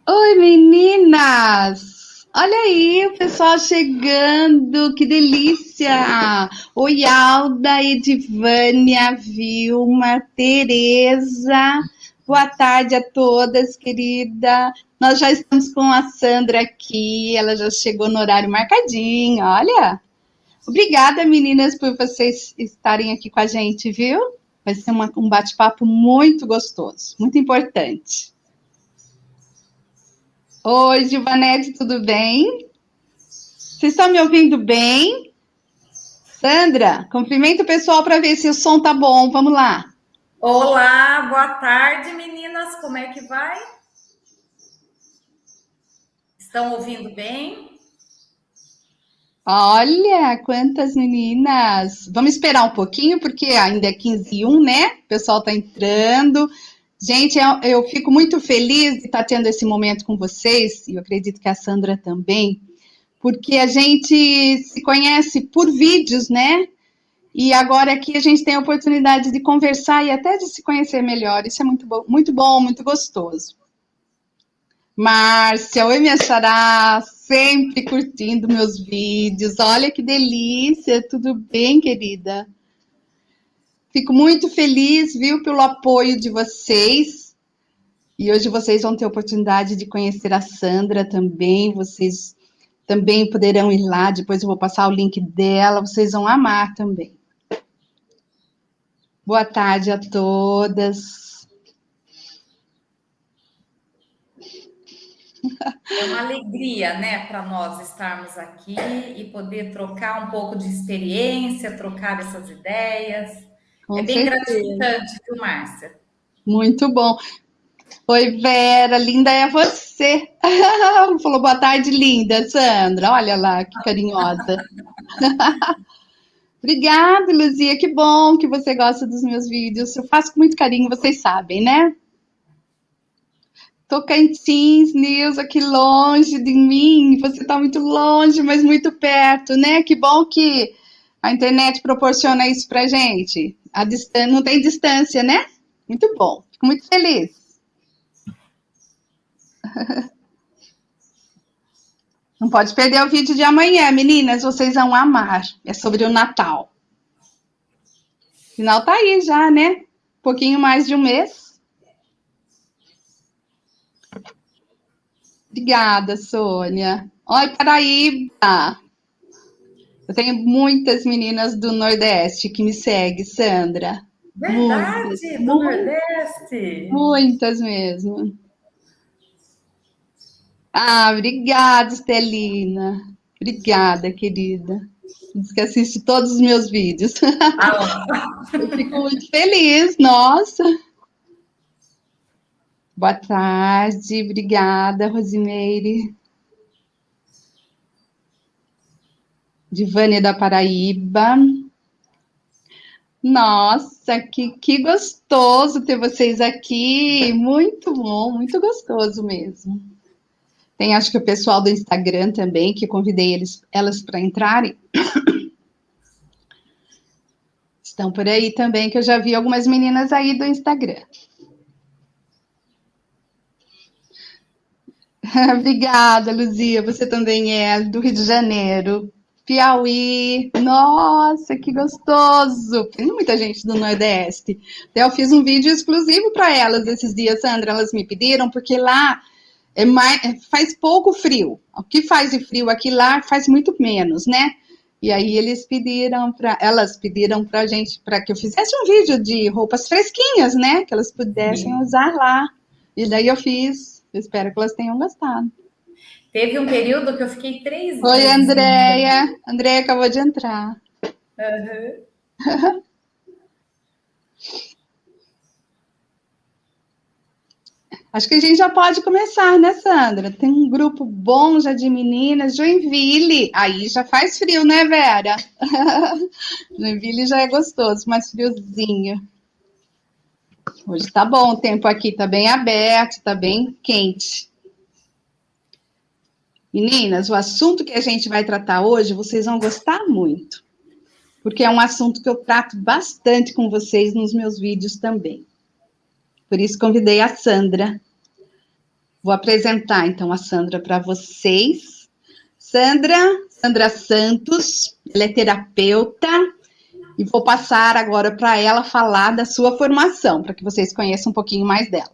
Oi, meninas! Olha aí, o pessoal chegando, que delícia! Oi, Alda, Edivânia, Vilma, Tereza. Boa tarde a todas, querida. Nós já estamos com a Sandra aqui, ela já chegou no horário marcadinho, olha. Obrigada, meninas, por vocês estarem aqui com a gente, viu? Vai ser um bate-papo muito gostoso, muito importante. Oi, Gilvanete, tudo bem? Vocês estão me ouvindo bem? Sandra, cumprimenta o pessoal para ver se o som tá bom. Vamos lá. Olá, boa tarde, meninas. Como é que vai? Estão ouvindo bem? Olha, quantas meninas. Vamos esperar um pouquinho, porque ainda é 15h01, né? O pessoal tá entrando. Gente, eu fico muito feliz de estar tendo esse momento com vocês, e eu acredito que a Sandra também, porque a gente se conhece por vídeos, né? E agora aqui a gente tem a oportunidade de conversar e até de se conhecer melhor. Isso é muito bom, muito gostoso. Márcia, oi minha xará, sempre curtindo meus vídeos. Olha que delícia, tudo bem, querida? Fico muito feliz, viu, pelo apoio de vocês. E hoje vocês vão ter a oportunidade de conhecer a Sandra também. Vocês também poderão ir lá. Depois eu vou passar o link dela. Vocês vão amar também. Boa tarde a todas. É uma alegria, né, para nós estarmos aqui e poder trocar um pouco de experiência, trocar essas ideias. É Com bem certeza. gratificante, viu, Márcia? Muito bom. Oi, Vera, linda é você. Falou boa tarde, linda, Sandra. Olha lá, que carinhosa. Obrigada, Luzia. Que bom que você gosta dos meus vídeos. Eu faço com muito carinho, vocês sabem, né? Tocantins, Nilza, aqui longe de mim. Você está muito longe, mas muito perto, né? Que bom que a internet proporciona isso pra gente. A distância, não tem distância, né? Muito bom. Fico muito feliz. Não pode perder o vídeo de amanhã, meninas. Vocês vão amar. É sobre o Natal. O final tá aí já, né? Um pouquinho mais de um mês. Obrigada, Sônia. Oi, Paraíba. Eu tenho muitas meninas do Nordeste que me seguem, Sandra. Muitas, Verdade, do muitas, Nordeste. muitas mesmo. Ah, obrigada, Estelina. Obrigada, querida. Diz que assiste todos os meus vídeos. Ah, Eu fico muito feliz, nossa. Boa tarde, obrigada, Rosimeire. Divânia da Paraíba. Nossa, que gostoso ter vocês aqui. Muito bom, muito gostoso mesmo. Tem acho que o pessoal do Instagram também, que convidei elas para entrarem. Estão por aí também, que eu já vi algumas meninas aí do Instagram. Obrigada, Luzia. Você também é do Rio de Janeiro. Piauí. Nossa, que gostoso. Tem muita gente do Nordeste. Até eu fiz um vídeo exclusivo para elas esses dias, Sandra. Elas me pediram, porque lá faz pouco frio. O que faz de frio aqui lá faz muito menos, né? E aí elas pediram para a gente, para que eu fizesse um vídeo de roupas fresquinhas, né? Que elas pudessem sim. usar lá. E daí eu fiz. Eu espero que elas tenham gostado. Teve um período que eu fiquei 3 Oi, meses em Andréia. Moçambique. Andréia acabou de entrar. Uhum. Acho que a gente já pode começar, né, Sandra? Tem um grupo bom já de meninas. Joinville. Aí já faz frio, né, Vera? Joinville já é gostoso, mais friozinho. Hoje tá bom, o tempo aqui tá bem aberto, tá bem quente. Meninas, o assunto que a gente vai tratar hoje, vocês vão gostar muito, porque é um assunto que eu trato bastante com vocês nos meus vídeos também. Por isso convidei a Sandra. Vou apresentar, então, a Sandra para vocês. Sandra Santos, ela é terapeuta, e vou passar agora para ela falar da sua formação, para que vocês conheçam um pouquinho mais dela.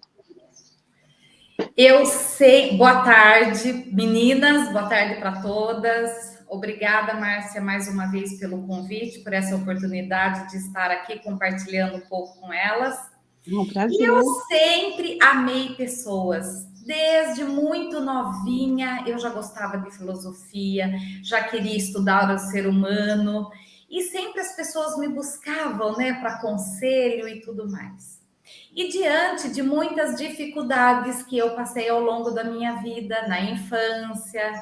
Eu sei. Boa tarde, meninas, boa tarde para todas. Obrigada, Márcia, mais uma vez pelo convite, por essa oportunidade de estar aqui compartilhando um pouco com elas. Um prazer. E eu sempre amei pessoas. Desde muito novinha, eu já gostava de filosofia, já queria estudar o ser humano, e sempre as pessoas me buscavam, né, para conselho e tudo mais. E diante de muitas dificuldades que eu passei ao longo da minha vida, na infância,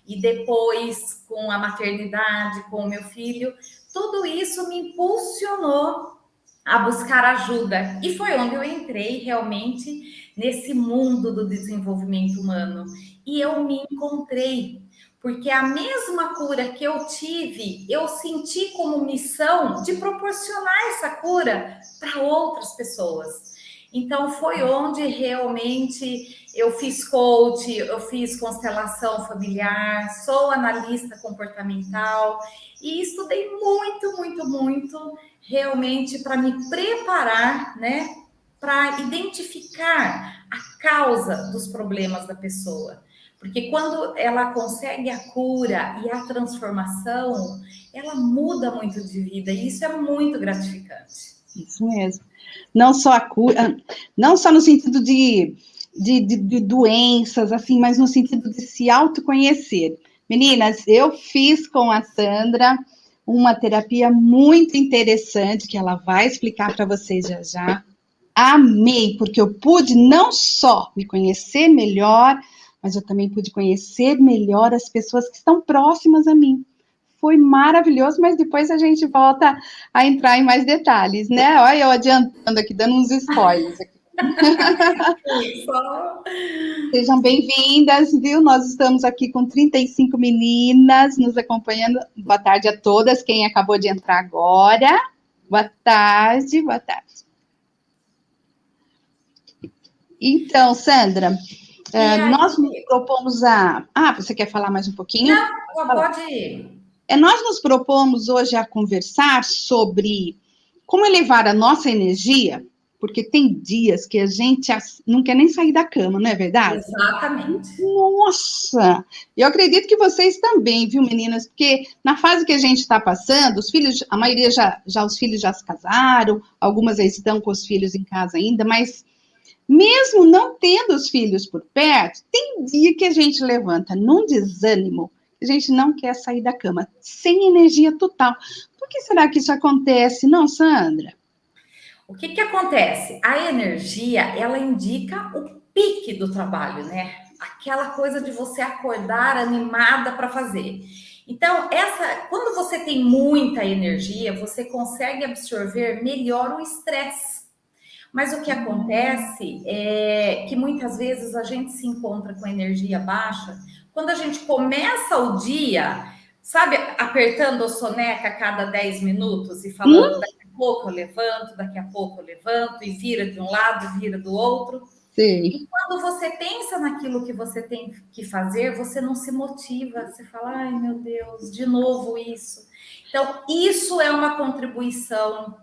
e depois com a maternidade, com o meu filho, tudo isso me impulsionou a buscar ajuda. E foi onde eu entrei realmente nesse mundo do desenvolvimento humano. E eu me encontrei, porque a mesma cura que eu tive, eu senti como missão de proporcionar essa cura para outras pessoas. Então, foi onde realmente eu fiz coach, eu fiz constelação familiar, sou analista comportamental e estudei muito, muito, muito, realmente para me preparar, né, para identificar a causa dos problemas da pessoa. Porque quando ela consegue a cura e a transformação, ela muda muito de vida e isso é muito gratificante. Isso mesmo. Não só a cura, não só no sentido de doenças, assim, mas no sentido de se autoconhecer. Meninas, eu fiz com a Sandra uma terapia muito interessante, que ela vai explicar para vocês já já. Amei, porque eu pude não só me conhecer melhor, mas eu também pude conhecer melhor as pessoas que estão próximas a mim. Foi maravilhoso, mas depois a gente volta a entrar em mais detalhes, né? Olha eu adiantando aqui, dando uns spoilers aqui. Sejam bem-vindas, viu? Nós estamos aqui com 35 meninas nos acompanhando. Boa tarde a todas, quem acabou de entrar agora. Boa tarde, boa tarde. Então, Sandra, nós nos propomos a... Ah, você quer falar mais um pouquinho? Não, pode ir. Nós nos propomos hoje a conversar sobre como elevar a nossa energia, porque tem dias que a gente não quer nem sair da cama, não é verdade? Exatamente. Nossa! Eu acredito que vocês também, viu, meninas? Porque na fase que a gente está passando, os filhos, a maioria os filhos já se casaram, algumas estão com os filhos em casa ainda, mas mesmo não tendo os filhos por perto, tem dia que a gente levanta num desânimo, a gente não quer sair da cama, sem energia total. Por que será que isso acontece, não, Sandra? O que acontece? A energia, ela indica o pique do trabalho, né? Aquela coisa de você acordar animada para fazer. Então, quando você tem muita energia, você consegue absorver melhor o estresse. Mas o que acontece é que muitas vezes a gente se encontra com energia baixa quando a gente começa o dia, sabe, apertando a soneca a cada 10 minutos e falando daqui a pouco eu levanto, daqui a pouco eu levanto, e vira de um lado, vira do outro. Sim. E quando você pensa naquilo que você tem que fazer, você não se motiva, você fala, ai meu Deus, de novo isso. Então, isso é uma contribuição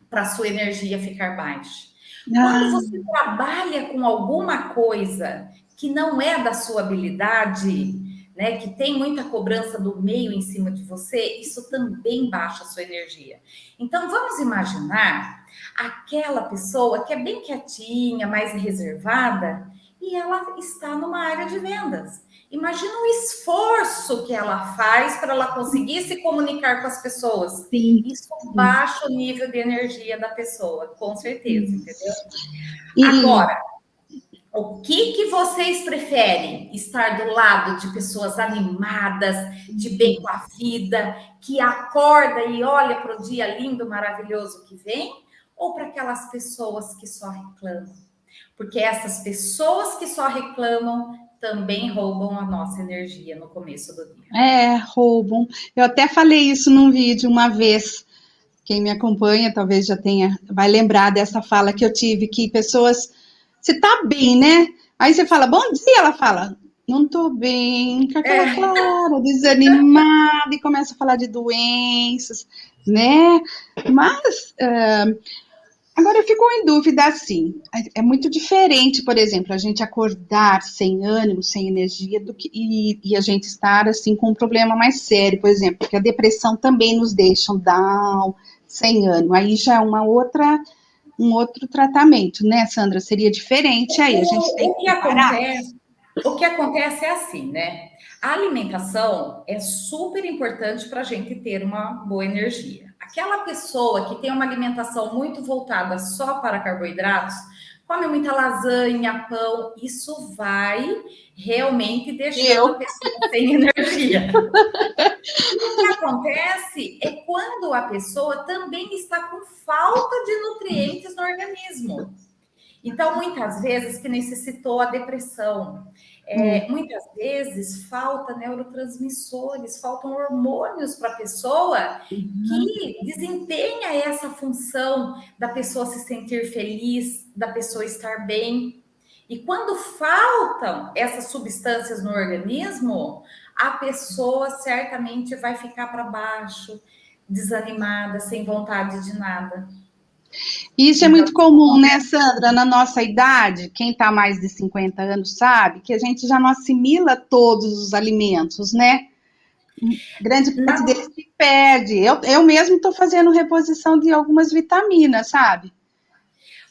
para a sua energia ficar baixa. Quando você trabalha com alguma coisa que não é da sua habilidade, né, que tem muita cobrança do meio em cima de você, isso também baixa a sua energia. Então, vamos imaginar aquela pessoa que é bem quietinha, mais reservada, e ela está numa área de vendas. Imagina o esforço que ela faz para ela conseguir se comunicar com as pessoas. Sim. Isso baixa o nível de energia da pessoa, com certeza, entendeu? Agora, o que vocês preferem? Estar do lado de pessoas animadas, de bem com a vida, que acorda e olha para o dia lindo, maravilhoso que vem? Ou para aquelas pessoas que só reclamam? Porque essas pessoas que só reclamam também roubam a nossa energia no começo do dia. Roubam. Eu até falei isso num vídeo uma vez. Quem me acompanha talvez vai lembrar dessa fala que eu tive, que pessoas... Você tá bem, né? Aí você fala, bom dia, ela fala, não tô bem, com aquela É, cara, desanimada, e começa a falar de doenças, né? Mas agora eu fico em dúvida assim. É muito diferente, por exemplo, a gente acordar sem ânimo, sem energia, e a gente estar assim com um problema mais sério, por exemplo, porque a depressão também nos deixa down, sem ânimo. Aí já é um outro tratamento, né, Sandra? Seria diferente aí. A gente tem o que que separar. acontece, o que acontece é assim, né? A alimentação é super importante para a gente ter uma boa energia. Aquela pessoa que tem uma alimentação muito voltada só para carboidratos, come muita lasanha, pão, isso vai realmente deixando a Eu, pessoa sem energia. O que acontece é quando a pessoa também está com falta de nutrientes no organismo. Então, muitas vezes que necessitou a depressão, muitas vezes falta neurotransmissores, faltam hormônios para a pessoa que desempenha essa função da pessoa se sentir feliz, da pessoa estar bem. E quando faltam essas substâncias no organismo, a pessoa certamente vai ficar para baixo, desanimada, sem vontade de nada. isso é Então, muito comum, né, Sandra? Na nossa idade, quem está mais de 50 anos sabe que a gente já não assimila todos os alimentos, né? Grande parte na deles se perde. Eu mesmo estou fazendo reposição de algumas vitaminas, sabe?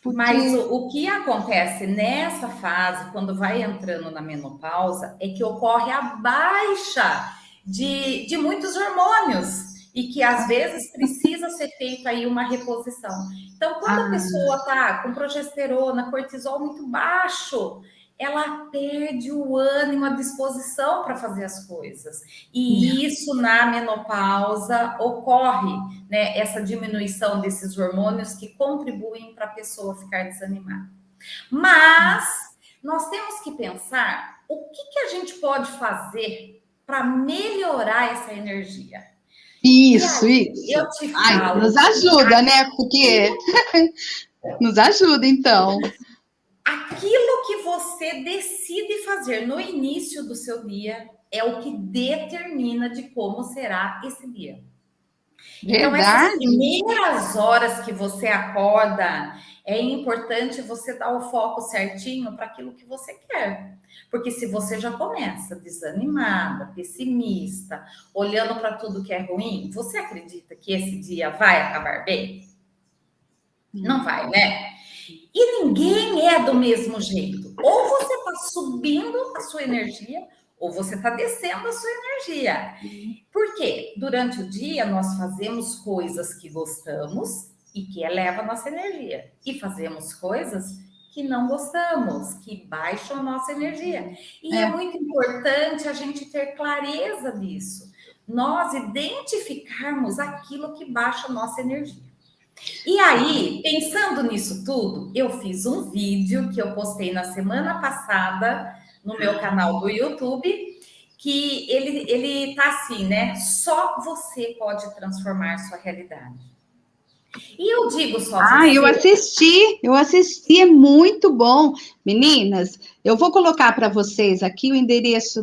Mas Porque o que acontece nessa fase, quando vai entrando na menopausa, é que ocorre a baixa de muitos hormônios e que às vezes precisa ser feita aí uma reposição. Então, quando a ah, pessoa está com progesterona, cortisol muito baixo, ela perde o ânimo, a disposição para fazer as coisas. E isso na menopausa ocorre, né, essa diminuição desses hormônios que contribuem para a pessoa ficar desanimada. Mas nós temos que pensar o que a gente pode fazer para melhorar essa energia. E isso, aí isso. eu te Ai, falo nos que ajuda, né? Porque nos ajuda, então. aquilo que você decide fazer no início do seu dia é o que determina de como será esse dia. Então, essas Verdade. primeiras horas que você acorda, é importante você dar o foco certinho para aquilo que você quer. Porque se você já começa desanimada, pessimista, olhando para tudo que é ruim, você acredita que esse dia vai acabar bem? Não vai, né? E ninguém é do mesmo jeito. Ou você está subindo a sua energia, ou você está descendo a sua energia. Porque durante o dia nós fazemos coisas que gostamos e que eleva a nossa energia. E fazemos coisas que não gostamos, que baixam a nossa energia. E é É. muito importante a gente ter clareza disso. Nós identificarmos aquilo que baixa a nossa energia. E aí, pensando nisso tudo, eu fiz um vídeo que eu postei na semana passada no meu canal do YouTube, que ele tá assim, né? Só você pode transformar sua realidade. E eu digo só Ah, você. eu assisti, é muito bom. Meninas, eu vou colocar para vocês aqui o endereço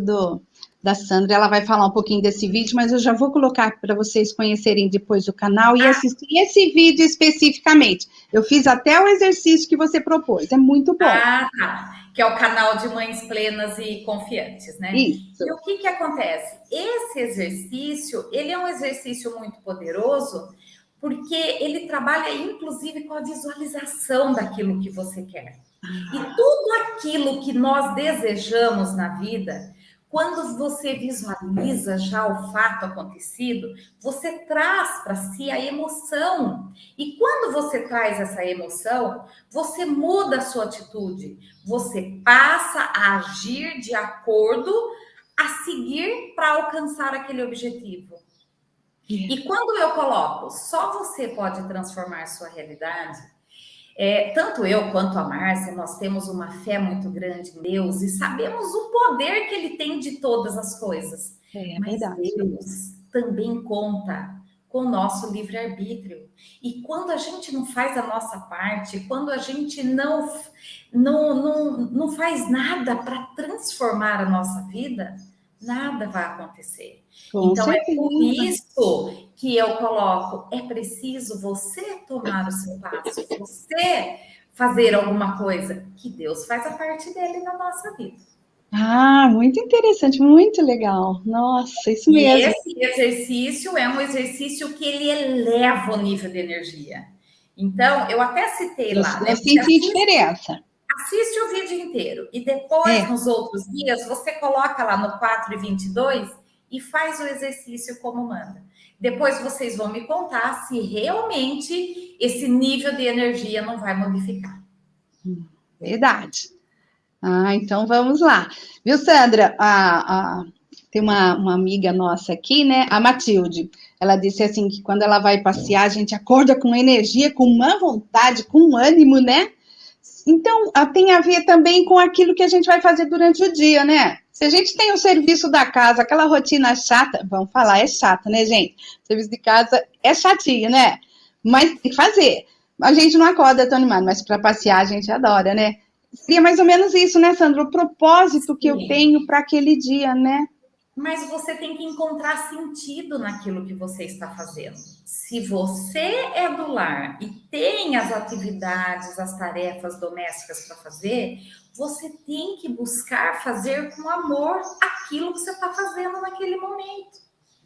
da Sandra, ela vai falar um pouquinho desse vídeo, mas eu já vou colocar para vocês conhecerem depois o canal e assistir esse vídeo especificamente. Eu fiz até o exercício que você propôs, é muito bom. Ah, tá. Que é o canal de Mães Plenas e Confiantes, né? E Isso. o que acontece? Esse exercício, ele é um exercício muito poderoso, porque ele trabalha inclusive com a visualização daquilo que você quer. E tudo aquilo que nós desejamos na vida, quando você visualiza já o fato acontecido, você traz para si a emoção. E quando você traz essa emoção, você muda a sua atitude. Você passa a agir de acordo a seguir para alcançar aquele objetivo. E quando eu coloco, só você pode transformar sua realidade, tanto eu quanto a Márcia, nós temos uma fé muito grande em Deus e sabemos o poder que Ele tem de todas as coisas. É Mas verdade. Deus também conta com o nosso livre-arbítrio. E quando a gente não faz a nossa parte, quando a gente não faz nada para transformar a nossa vida, nada vai acontecer. Com Então, é por certeza. isso que eu coloco, é preciso você tomar o seu passo, você fazer alguma coisa, que Deus faz a parte dele na nossa vida. Ah, muito interessante, muito legal. Nossa, isso E mesmo. esse exercício é um exercício que ele eleva o nível de energia. Então, eu até citei lá, Eu né? Você senti assiste, diferença. assiste o vídeo inteiro e depois, É. nos outros dias, você coloca lá no 4:22 e faz o exercício como manda. Depois vocês vão me contar se realmente esse nível de energia não vai modificar. Verdade. Ah, então vamos lá. Viu, Sandra? Tem uma amiga nossa aqui, né? A Matilde. Ela disse assim que quando ela vai passear, a gente acorda com energia, com uma vontade, com um ânimo, né? Então, tem a ver também com aquilo que a gente vai fazer durante o dia, né? Se a gente tem o serviço da casa, aquela rotina chata, vamos falar, é chata, né, gente? O serviço de casa é chatinho, né? Mas tem que fazer. A gente não acorda tão animado, mas para passear a gente adora, né? Seria mais ou menos isso, né, Sandra? O propósito que eu Sim. tenho para aquele dia, né? Mas você tem que encontrar sentido naquilo que você está fazendo. Se você é do lar e tem as atividades, as tarefas domésticas para fazer, você tem que buscar fazer com amor aquilo que você está fazendo naquele momento,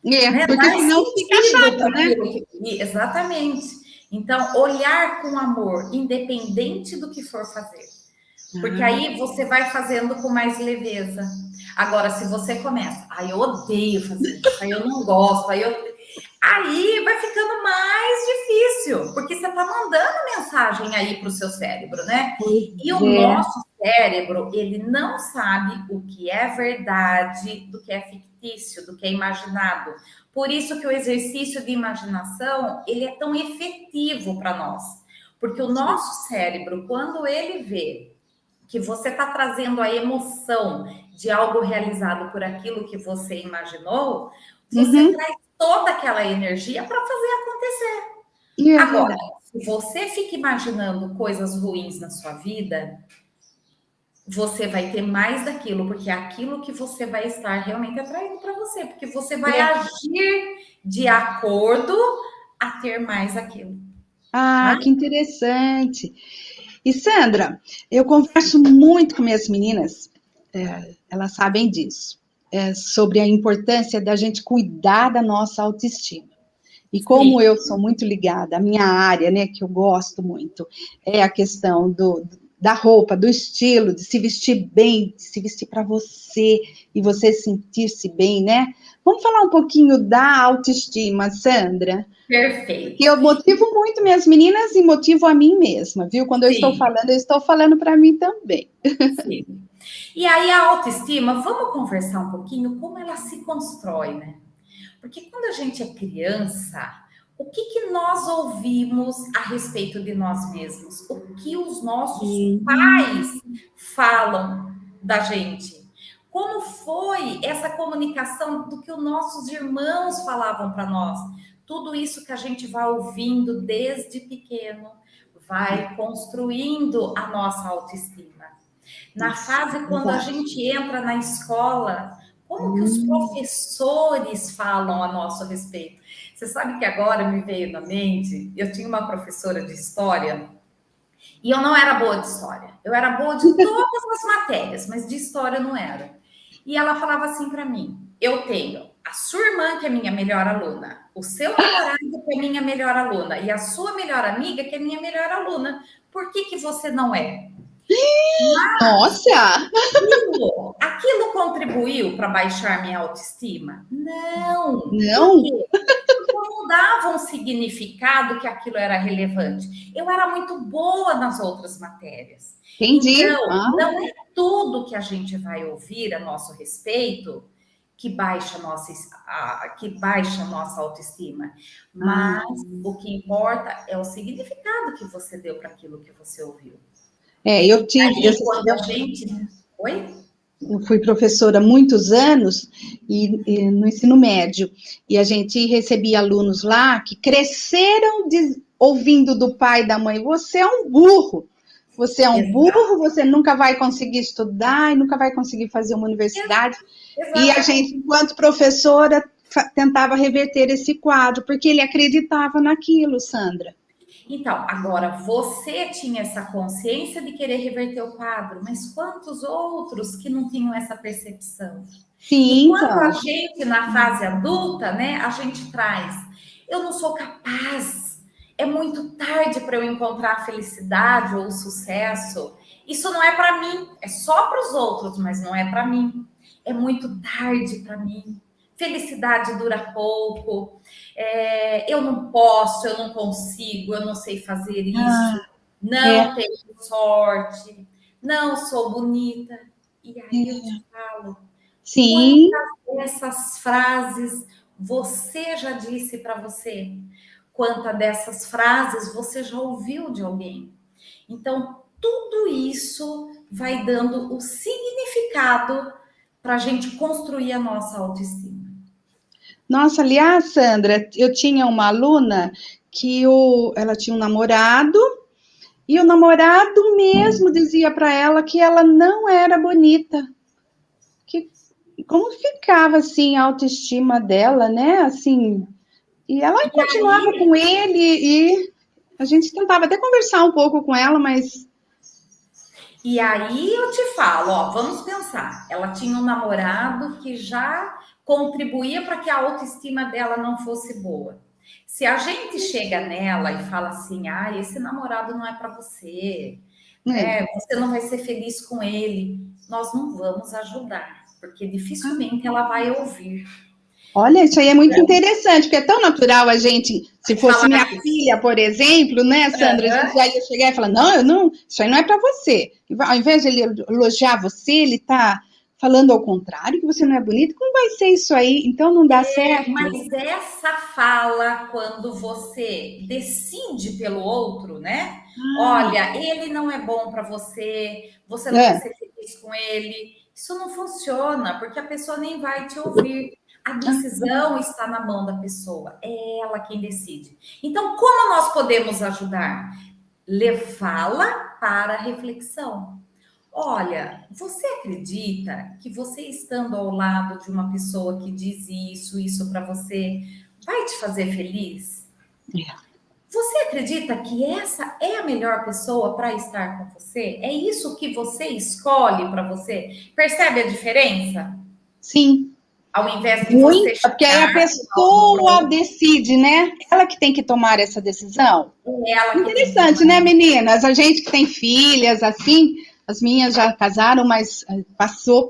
É, né? porque Dar senão fica sentido chato, para né? aquilo que. Exatamente. Então, olhar com amor, independente do que for fazer. Porque Ah, aí você vai fazendo com mais leveza. Agora, se você começa, eu odeio fazer isso, aí eu não gosto, aí vai ficando mais difícil, porque você está mandando mensagem aí para o seu cérebro, né? E pois o é. nosso cérebro, ele não sabe o que é verdade, do que é fictício, do que é imaginado. Por isso que o exercício de imaginação, ele é tão efetivo para nós. Porque o nosso cérebro, quando ele vê que você está trazendo a emoção de algo realizado por aquilo que você imaginou, você Uhum. traz toda aquela energia para fazer acontecer. É Agora, verdade. se você fica imaginando coisas ruins na sua vida, você vai ter mais daquilo, porque é aquilo que você vai estar realmente atraindo para você, porque você vai É. agir de acordo a ter mais aquilo, Ah, tá? que interessante. E Sandra, eu converso muito com minhas meninas, elas sabem disso, sobre a importância da gente cuidar da nossa autoestima. E como Sim. eu sou muito ligada à minha área, né, que eu gosto muito, é a questão da roupa, do estilo, de se vestir bem, de se vestir para você e você sentir-se bem, né? Vamos falar um pouquinho da autoestima, Sandra? Que Perfeito. eu motivo muito minhas meninas e motivo a mim mesma, viu? Quando Sim. eu estou falando para mim também. Sim. E aí a autoestima, vamos conversar um pouquinho como ela se constrói, né? Porque quando a gente é criança, o que que nós ouvimos a respeito de nós mesmos? O que os nossos pais Hum, falam da gente? Como foi essa comunicação do que os nossos irmãos falavam para nós? Tudo isso que a gente vai ouvindo desde pequeno vai construindo a nossa autoestima. Na nossa, fase quando a verdade. gente entra na escola, como que os Hum, professores falam a nosso respeito? Você sabe que agora me veio na mente, eu tinha uma professora de história e eu não era boa de história. Eu era boa de todas as matérias, mas de história eu não era. E ela falava assim para mim: eu tenho a sua irmã, que é minha melhor aluna, o seu namorado, que é minha melhor aluna, e a sua melhor amiga, que é minha melhor aluna. Por que, que você não é? nossa! Aquilo contribuiu para baixar minha autoestima? Não. Por Não, quê? Porque eu não dava um significado que aquilo era relevante. Eu era muito boa nas outras matérias. entendi. Então, Ah, não é tudo que a gente vai ouvir a nosso respeito que baixa a nossa autoestima. ah, Mas o que importa é o significado que você deu para aquilo que você ouviu. eu tive, Aí, quando a gente. Oi? eu fui professora há muitos anos e no ensino médio, e a gente recebia alunos lá que cresceram ouvindo do pai e da mãe: você é um burro, você é um Exato, burro, você nunca vai conseguir estudar e nunca vai conseguir fazer uma universidade. E a exatamente. gente, enquanto professora, tentava reverter esse quadro, porque ele acreditava naquilo, Sandra. Então, agora você tinha essa consciência de querer reverter o quadro, mas quantos outros que não tinham essa percepção? E Sim, quando a então. gente, na fase adulta, né, a gente traz, eu não sou capaz, é muito tarde para eu encontrar a felicidade ou o sucesso. Isso não é para mim, é só para os outros, mas não é para mim. É muito tarde para mim. Felicidade dura pouco. Eu não posso, eu não consigo, eu não sei fazer Ah, isso, é, não tenho sorte, não sou bonita. E aí eu te falo, sim. quantas dessas frases você já disse para você? Quantas dessas frases você já ouviu de alguém? Então, tudo isso vai dando o significado para a gente construir a nossa autoestima. Nossa, aliás, Sandra, eu tinha uma aluna que ela tinha um namorado e o namorado mesmo dizia para ela que ela não era bonita. Que, como ficava assim a autoestima dela, né? Assim, e ela E continuava aí com ele e a gente tentava até conversar um pouco com ela, mas E aí eu te falo, ó, vamos pensar. Ela tinha um namorado que já contribuía para que a autoestima dela não fosse boa. Se a gente chega nela e fala assim, ah, esse namorado não é para você, é. né? Você não vai ser feliz com ele. Nós não vamos ajudar, porque dificilmente ela vai ouvir. Olha, isso aí é muito interessante, porque é tão natural a gente, se fosse Falar minha isso. filha, por exemplo, né, Sandra, a gente já ia chegar e falar, não, eu não, isso aí não é para você. Ao invés de ele elogiar você, ele está falando ao contrário, que você não é bonita, como vai ser isso aí? Então não dá certo. Mas essa fala, quando você decide pelo outro, né? Olha, ele não é bom para você, você não vai É. ser feliz com ele. Isso não funciona, porque a pessoa nem vai te ouvir. A decisão está na mão da pessoa, é ela quem decide. Então, como nós podemos ajudar? Levá-la para a reflexão. Olha, você acredita que você estando ao lado de uma pessoa que diz isso para você, vai te fazer feliz? Você acredita que essa é a melhor pessoa para estar com você? É isso que você escolhe para você? Percebe a diferença? Sim, Ao invés de você muito, porque aí a chegar com algo pessoa pronto, decide, né? Ela que tem que tomar essa decisão. é ela que tem que Interessante, tomar. né, meninas? A gente que tem filhas, assim, as minhas já casaram, mas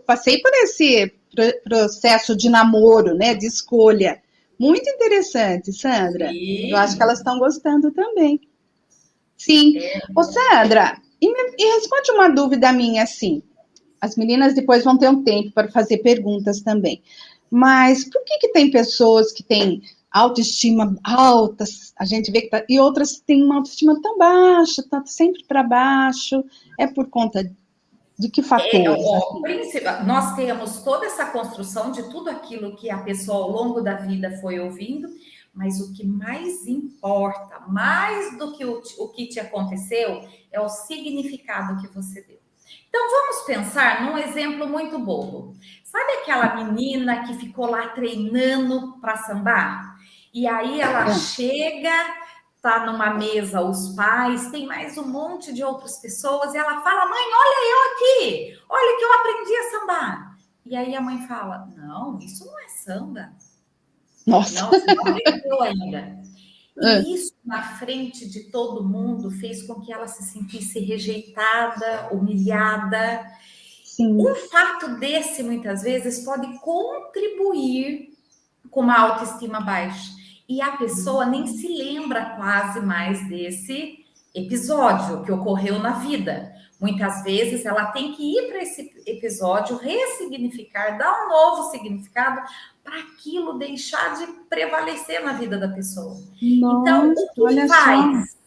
passei por esse processo de namoro, né, de escolha. Muito interessante, Sandra. Eu acho que Sim. elas estão gostando também. Sim. Ô, Sandra, e responde uma dúvida minha, assim. As meninas depois vão ter um tempo para fazer perguntas também. Mas por que tem pessoas que têm autoestima alta, a gente vê que tá, e outras têm uma autoestima tão baixa, tá sempre para baixo? É por conta de que fatores? Ó, Assim? nós temos toda essa construção de tudo aquilo que a pessoa ao longo da vida foi ouvindo, mas o que mais importa, mais do que o que te aconteceu, é o significado que você deu. Então vamos pensar num exemplo muito bobo. Sabe aquela menina que ficou lá treinando para sambar? E aí ela É. chega, tá numa mesa os pais, tem mais um monte de outras pessoas, e ela fala: "Mãe, olha eu aqui. Olha que eu aprendi a sambar". E aí a mãe fala: "Não, isso não é samba. Nossa, Não, você não aprendeu ainda". é, E isso, na frente de todo mundo, fez com que ela se sentisse rejeitada, humilhada. Um sim. fato desse, muitas vezes, pode contribuir com uma autoestima baixa. E a pessoa nem se lembra quase mais desse episódio que ocorreu na vida. Muitas vezes ela tem que ir para esse episódio, ressignificar, dar um novo significado para aquilo deixar de prevalecer na vida da pessoa. Então, Nossa, o que olha só. faz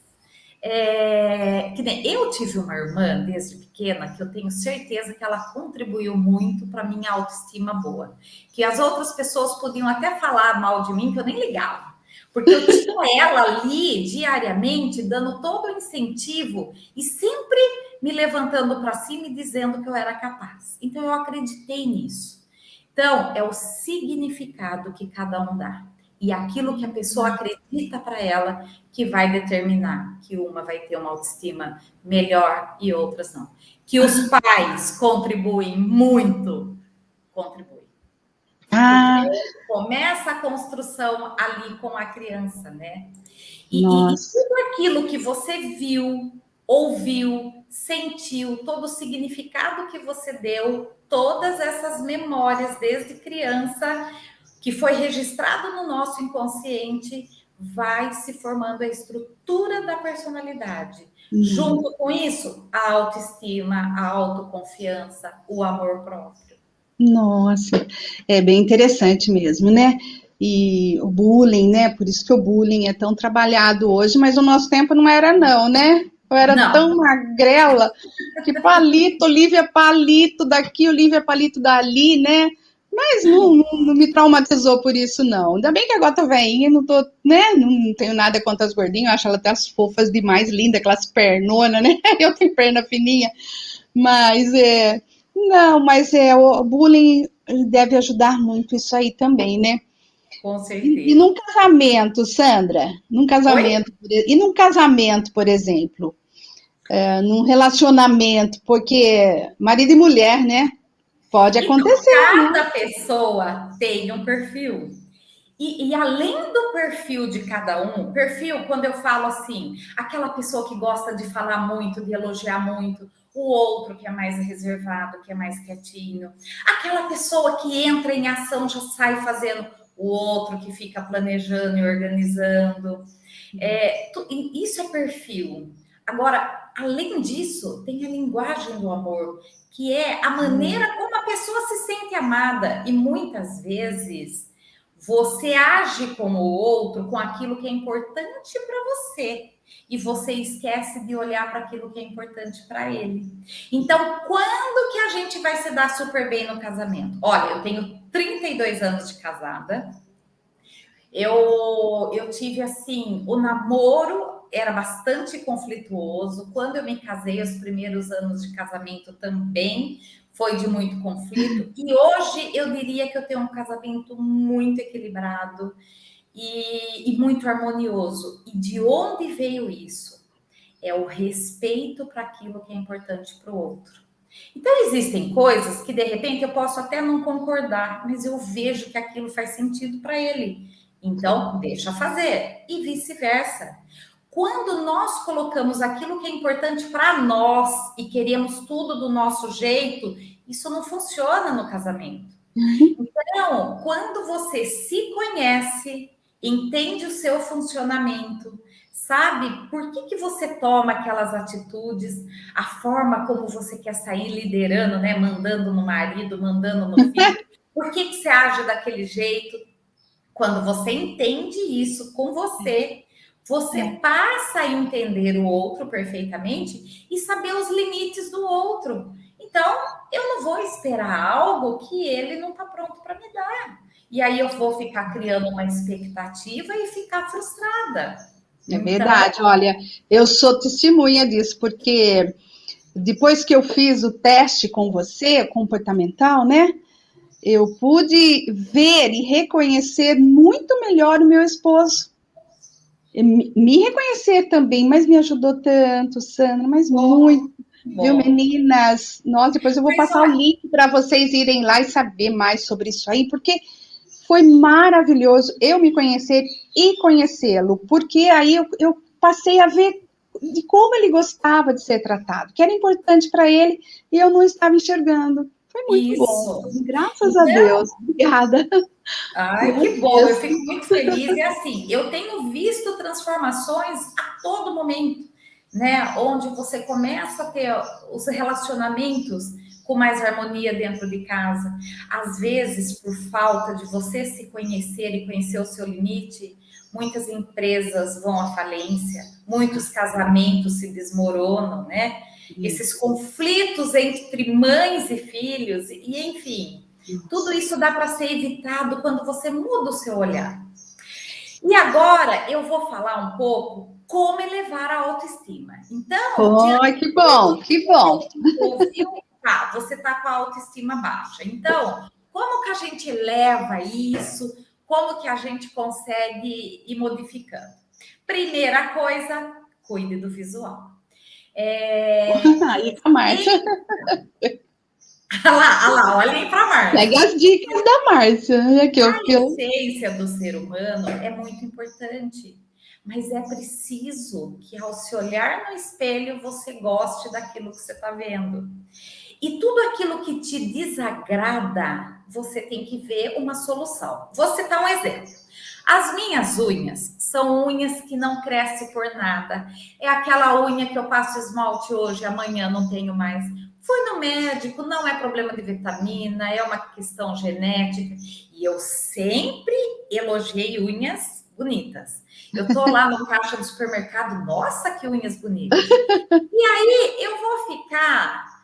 Que nem eu tive uma irmã desde pequena que eu tenho certeza que ela contribuiu muito para minha autoestima boa. Que as outras pessoas podiam até falar mal de mim, que eu nem ligava. Porque eu tinha ela ali diariamente, dando todo o incentivo e sempre me levantando para cima e dizendo que eu era capaz. Então eu acreditei nisso. Então, é o significado que cada um dá. E aquilo que a pessoa acredita para ela que vai determinar que uma vai ter uma autoestima melhor e outras não. Que os pais contribuem muito, contribuem. Porque Ah, começa a construção ali com a criança, né? E nossa. tudo aquilo que você viu, ouviu, sentiu, todo o significado que você deu, todas essas memórias desde criança, que foi registrado no nosso inconsciente, vai se formando a estrutura da personalidade. Uhum. Junto com isso, a autoestima, a autoconfiança, o amor próprio. Nossa, é bem interessante mesmo, né? E o bullying, né? Por isso que o bullying é tão trabalhado hoje, mas o nosso tempo não era não, né? Eu era Não, tão magrela que palito, Olivia palito daqui, Olivia palito dali, né? Mas não me traumatizou por isso, não. Ainda bem que agora tô veinha, não tô, né? Não tenho nada contra as gordinhas, eu acho elas até as fofas demais, lindas, aquelas pernonas, né? Eu tenho perna fininha, mas não, mas o bullying deve ajudar muito isso aí também, né? com E certeza. num casamento, Sandra, Oi? num casamento, por exemplo, num relacionamento, porque marido e mulher, né? Pode Então, acontecer, né? cada pessoa tem um perfil. E além do perfil de cada um, perfil, quando eu falo assim, aquela pessoa que gosta de falar muito, de elogiar muito, o outro que é mais reservado, que é mais quietinho, aquela pessoa que entra em ação já sai fazendo, o outro que fica planejando e organizando. Isso é perfil. Agora, além disso, tem a linguagem do amor, que é a maneira como a pessoa se sente amada. E muitas vezes você age com o outro com aquilo que é importante para você. E você esquece de olhar para aquilo que é importante para ele. Então, quando que a gente vai se dar super bem no casamento? Olha, eu tenho 32 anos de casada. Eu tive assim, o namoro era bastante conflituoso. Quando eu me casei, os primeiros anos de casamento também foi de muito conflito. E hoje eu diria que eu tenho um casamento muito equilibrado e muito harmonioso. E de onde veio isso? É o respeito para aquilo que é importante para o outro. Então, existem coisas que de repente eu posso até não concordar, mas eu vejo que aquilo faz sentido para ele. Então, deixa fazer. E vice-versa. Quando nós colocamos aquilo que é importante para nós e queremos tudo do nosso jeito, isso não funciona no casamento. Então, quando você se conhece, entende o seu funcionamento, sabe por que você toma aquelas atitudes, a forma como você quer sair liderando, né? Mandando no marido, mandando no filho, por que você age daquele jeito? Quando você entende isso com você, você É, passa a entender o outro perfeitamente e saber os limites do outro. Então, eu não vou esperar algo que ele não está pronto para me dar. E aí eu vou ficar criando uma expectativa e ficar frustrada. é Então, verdade. Olha, eu sou testemunha disso, porque depois que eu fiz o teste com você, comportamental, né? Eu pude ver e reconhecer muito melhor o meu esposo. Me reconhecer também, mas me ajudou tanto, Sandra, mas muito, viu, bom. meninas? Nossa, depois eu vou Mas passar o olha, link para vocês irem lá e saber mais sobre isso aí, porque foi maravilhoso eu me conhecer e conhecê-lo, porque aí eu passei a ver de como ele gostava de ser tratado, que era importante para ele e eu não estava enxergando. Foi muito bom, isso. graças a Então, Deus. Obrigada. ai, Meu que bom, eu Deus. fico muito feliz. E assim, eu tenho visto transformações a todo momento, né? Onde você começa a ter os relacionamentos com mais harmonia dentro de casa. Às vezes, por falta de você se conhecer e conhecer o seu limite, muitas empresas vão à falência, muitos casamentos se desmoronam, né? Esses conflitos entre mães e filhos, e enfim, tudo isso dá para ser evitado quando você muda o seu olhar. E agora eu vou falar um pouco como elevar a autoestima. Então, Que bom, que bom. ouviu, tá, você está com a autoestima baixa. Então, como que a gente eleva isso? Como que a gente consegue ir modificando? Primeira coisa, cuide do visual. Aí, a Márcia. Olha lá, olhem para a Márcia. Segue as dicas da Márcia. A essência do ser humano é muito importante, mas é preciso que ao se olhar no espelho você goste daquilo que você está vendo. E tudo aquilo que te desagrada, você tem que ver uma solução. Vou citar um exemplo. As minhas unhas são unhas que não crescem por nada. É aquela unha que eu passo esmalte hoje, amanhã não tenho mais. Fui no médico, não é problema de vitamina, é uma questão genética. E eu sempre elogiei unhas bonitas. Eu tô lá no caixa do supermercado, nossa, que unhas bonitas. E aí eu vou ficar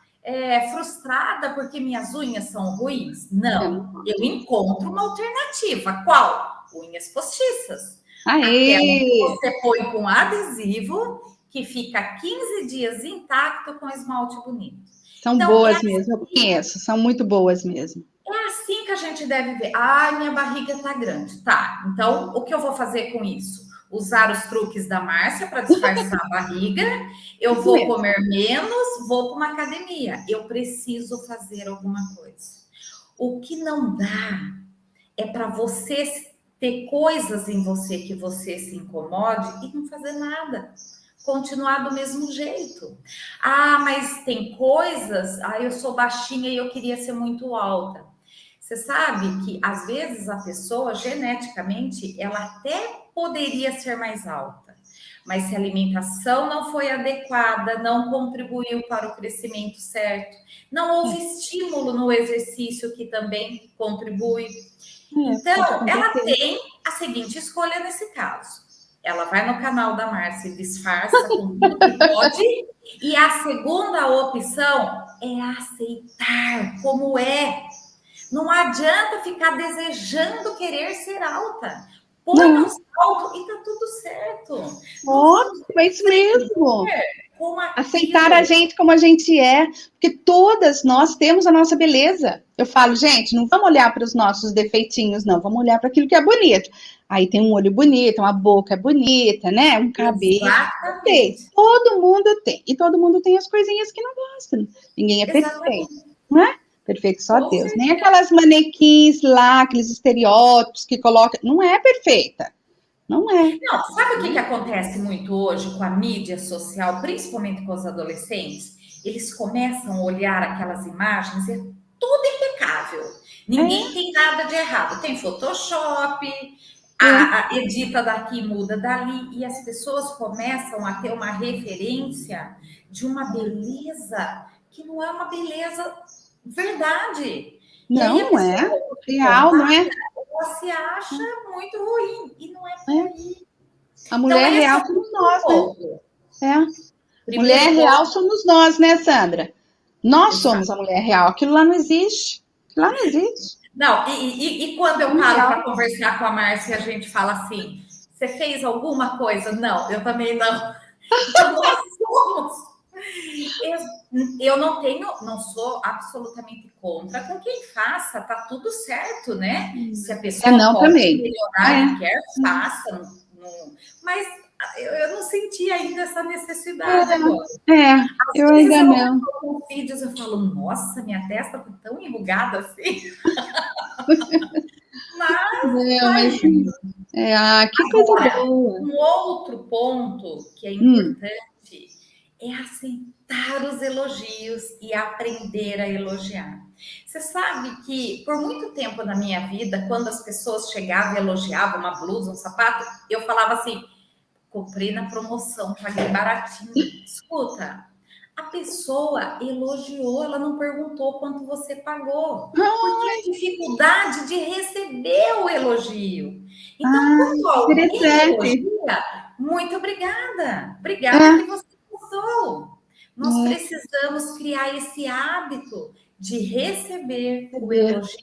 frustrada porque minhas unhas são ruins? Não, eu encontro uma alternativa. Qual? Unhas postiças. Aê! Aquela que você põe com adesivo, que fica 15 dias intacto com esmalte bonito. São então, boas mesmo, eu conheço, são muito boas mesmo. É assim que a gente deve ver. Ah, minha barriga tá grande. Tá, então o que eu vou fazer com isso? Usar os truques da Márcia para disfarçar a barriga. Eu vou comer menos, vou para uma academia. Eu preciso fazer alguma coisa. O que não dá é para você ter coisas em você que você se incomode e não fazer nada. Continuar do mesmo jeito. Ah, mas tem coisas... Ah, eu sou baixinha e eu queria ser muito alta. Você sabe que, às vezes, a pessoa, geneticamente, ela até poderia ser mais alta. Mas se a alimentação não foi adequada, não contribuiu para o crescimento certo, não houve estímulo no exercício que também contribui. Então, ela tem a seguinte escolha nesse caso. Ela vai no canal da Márcia e disfarça com tudo que pode. E a segunda opção é aceitar como é. Não adianta ficar desejando querer ser alta. Põe um salto e tá tudo certo. Ótimo, é isso mesmo. Aceitar a gente como a gente é, porque todas nós temos a nossa beleza. Eu falo, gente, não vamos olhar para os nossos defeitinhos, não, vamos olhar para aquilo que é bonito. Aí tem um olho bonito, uma boca bonita, né? Um cabelo. Tem. Todo mundo tem. E todo mundo tem as coisinhas que não gostam. Ninguém é perfeito, não é? Perfeito só Deus. Nem aquelas manequins lá, aqueles estereótipos que colocam. Não é perfeita. Não é. Não, sabe o que acontece muito hoje com a mídia social, principalmente com os adolescentes? Eles começam a olhar aquelas imagens e é tudo impecável. Ninguém tem nada de errado. Tem Photoshop, a edita daqui, muda dali, e as pessoas começam a ter uma referência de uma beleza que não é uma beleza verdade. Não é real, não é? Ela se acha muito ruim e não é por aí. A mulher real somos nós, né? Mulher real somos nós, né, Sandra? Nós somos a mulher real. Aquilo lá não existe. Aquilo lá não existe. Não, e quando eu paro para conversar com a Márcia, a gente fala assim: você fez alguma coisa? Não, eu também não. Então, nós somos. Eu não sou absolutamente contra com quem faça, tá tudo certo, né? Se a pessoa pode melhorar e quer, faça. Mas eu não senti ainda essa necessidade agora. Eu ainda não. Com vídeos eu falo, nossa, minha testa tá tão enrugada assim. Mas que coisa boa. Um outro ponto que é importante é aceitar os elogios e aprender a elogiar. Você sabe que por muito tempo na minha vida, quando as pessoas chegavam e elogiavam uma blusa, um sapato, eu falava assim, comprei na promoção, paguei baratinho. Escuta, a pessoa elogiou, ela não perguntou quanto você pagou. Porque a dificuldade de receber o elogio. Então, quando alguém elogia, Muito obrigada. Obrigada que É, você gostou. Nós precisamos criar esse hábito de receber o é. elogio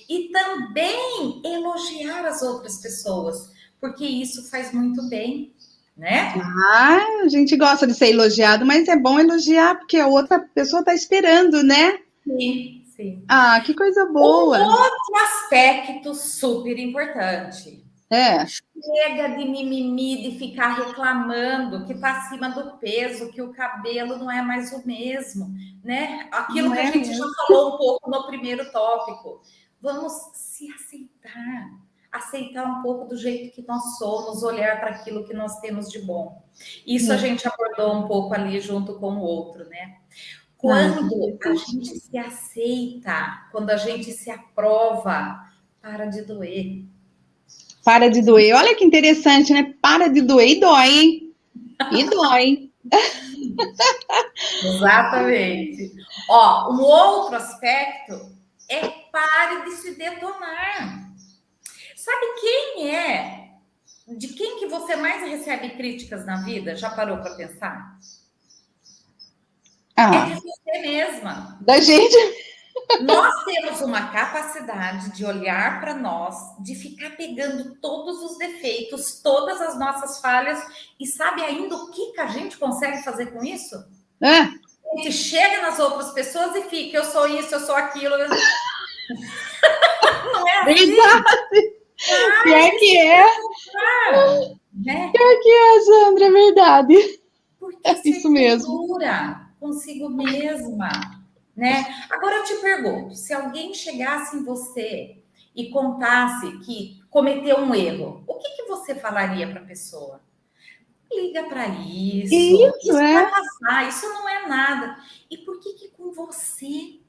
e também elogiar as outras pessoas, porque isso faz muito bem, né? Ah, a gente gosta de ser elogiado, mas é bom elogiar porque a outra pessoa está esperando, né? Sim, sim. Ah, que coisa Um boa. outro aspecto super importante. É, Chega de mimimi, de ficar reclamando que está acima do peso, que o cabelo não é mais o mesmo, né? Aquilo não que a é gente já mesmo? falou um pouco no primeiro tópico. Vamos se aceitar, aceitar um pouco do jeito que nós somos, olhar para aquilo que nós temos de bom. Isso a É. gente abordou um pouco ali junto com o outro, né? Ah, que Quando a interessante. gente se aceita, quando a gente se aprova, para de doer. Para de doer. Olha que interessante, né? Para de doer e dói, hein? E dói. Exatamente. Ó, um outro aspecto é pare de se detonar. Sabe quem é? De quem que você mais recebe críticas na vida? Já parou para pensar? É de Ah, você mesma. da gente. Nós temos uma capacidade de olhar para nós, de ficar pegando todos os defeitos, todas as nossas falhas, e sabe ainda o que a gente consegue fazer com isso? Ah, A gente chega nas outras pessoas e fica, eu sou isso, eu sou aquilo. Não é assim? verdade. Pare Pior de que se é. preocupar, né? Pior que é, Sandra, é verdade. Porque Isso você tem mesmo. dura consigo mesma, né? Agora eu te pergunto, se alguém chegasse em você e contasse que cometeu um erro, o que você falaria para a pessoa? Liga para Isso, isso vai é. passar, isso não é nada. E por que com você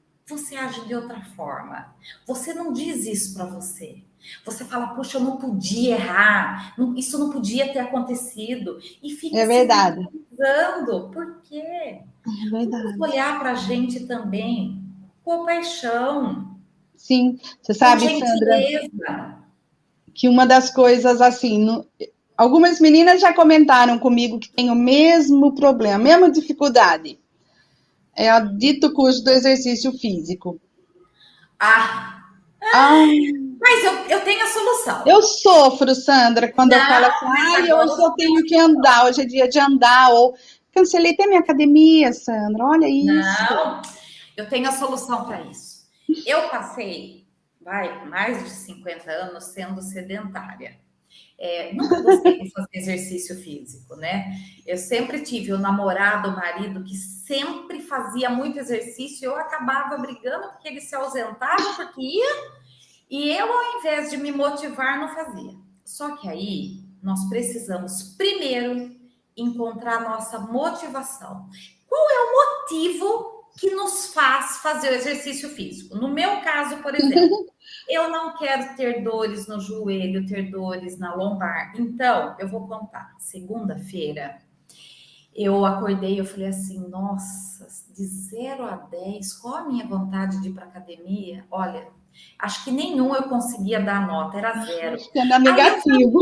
age de outra forma? Você não diz isso para você. Você fala, poxa, eu não podia errar, isso não podia ter acontecido, e fica É se verdade. vitimizando. Por quê? É Vamos verdade. olhar para a gente também com paixão, Sim. Você com sabe, Sandra, gentileza. que uma das coisas assim, algumas meninas já comentaram comigo que tem o mesmo problema, a mesma dificuldade. É o dito cujo do exercício físico. Ah, Ah, mas eu tenho a solução. eu sofro, Sandra, quando eu falo assim, Não, mas ai, agora hoje eu eu vou tenho que pedir. andar, hoje é dia de andar, ou cancelei até minha academia, Sandra, olha isso. Não, eu tenho a solução para isso. Eu passei, mais de 50 anos sendo sedentária. Nunca gostei de fazer exercício físico, né? Eu sempre tive o namorado, o marido que sempre fazia muito exercício, eu acabava brigando porque ele se ausentava, porque ia, e eu, ao invés de me motivar, não fazia. Só que aí nós precisamos primeiro encontrar a nossa motivação. Qual é o motivo que nos faz fazer o exercício físico? No meu caso, por exemplo, eu não quero ter dores no joelho, ter dores na lombar. Então, eu vou contar. Segunda-feira, eu acordei, eu falei assim, nossa, de 0 a 10, qual a minha vontade de ir para academia? Olha, acho que nenhum eu conseguia dar nota, era 0. Acho que é Aí eu falei, negativo.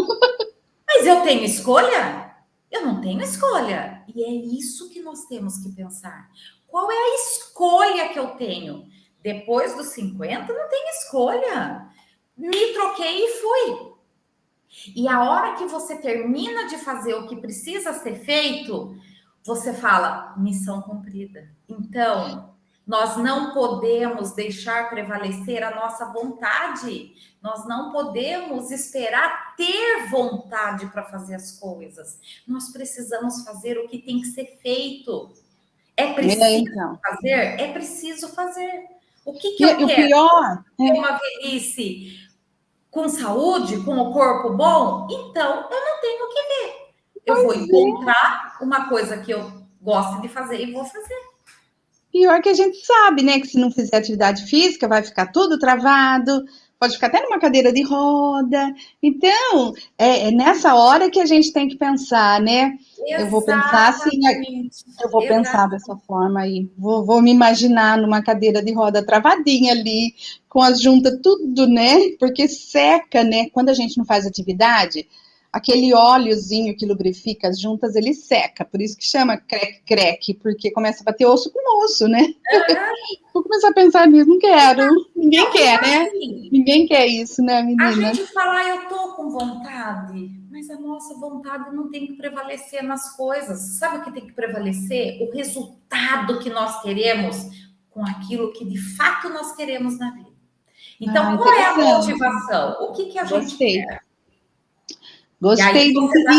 mas eu tenho escolha? Eu não tenho escolha. E é isso que nós temos que pensar. Qual é a escolha que eu tenho? Depois dos 50, não tem escolha. Me troquei e fui. E a hora que você termina de fazer o que precisa ser feito, você fala, missão cumprida. Então, nós não podemos deixar prevalecer a nossa vontade. Nós não podemos esperar ter vontade para fazer as coisas. Nós precisamos fazer o que tem que ser feito. É É, preciso então. fazer? É preciso fazer. O que eu E o quero? pior, Ter uma velhice com saúde, com o corpo bom? Então, eu não tenho que ver. Eu vou pois é, encontrar uma coisa que eu gosto de fazer e vou fazer. pior que a gente sabe, né, que se não fizer atividade física vai ficar tudo travado, pode ficar até numa cadeira de roda. Então, é nessa hora que a gente tem que pensar, né? Eu vou pensar assim, Exatamente. eu vou pensar Exato. dessa forma aí. Vou me imaginar numa cadeira de roda travadinha ali, com as juntas tudo, né? Porque seca, né? Quando a gente não faz atividade, aquele óleozinho que lubrifica as juntas, ele seca. Por isso que chama creque-creque, porque começa a bater osso com osso, né? Vou começar a pensar nisso, não quero. Ninguém quer, né? Assim, Ninguém quer isso, né, a menina? gente fala, eu tô com vontade, mas a nossa vontade não tem que prevalecer nas coisas. Sabe o que tem que prevalecer? O resultado que nós queremos com aquilo que de fato nós queremos na vida. Então, qual é a Interessante. motivação? O que a gente Gostei. quer? E aí Gostei disso. você dá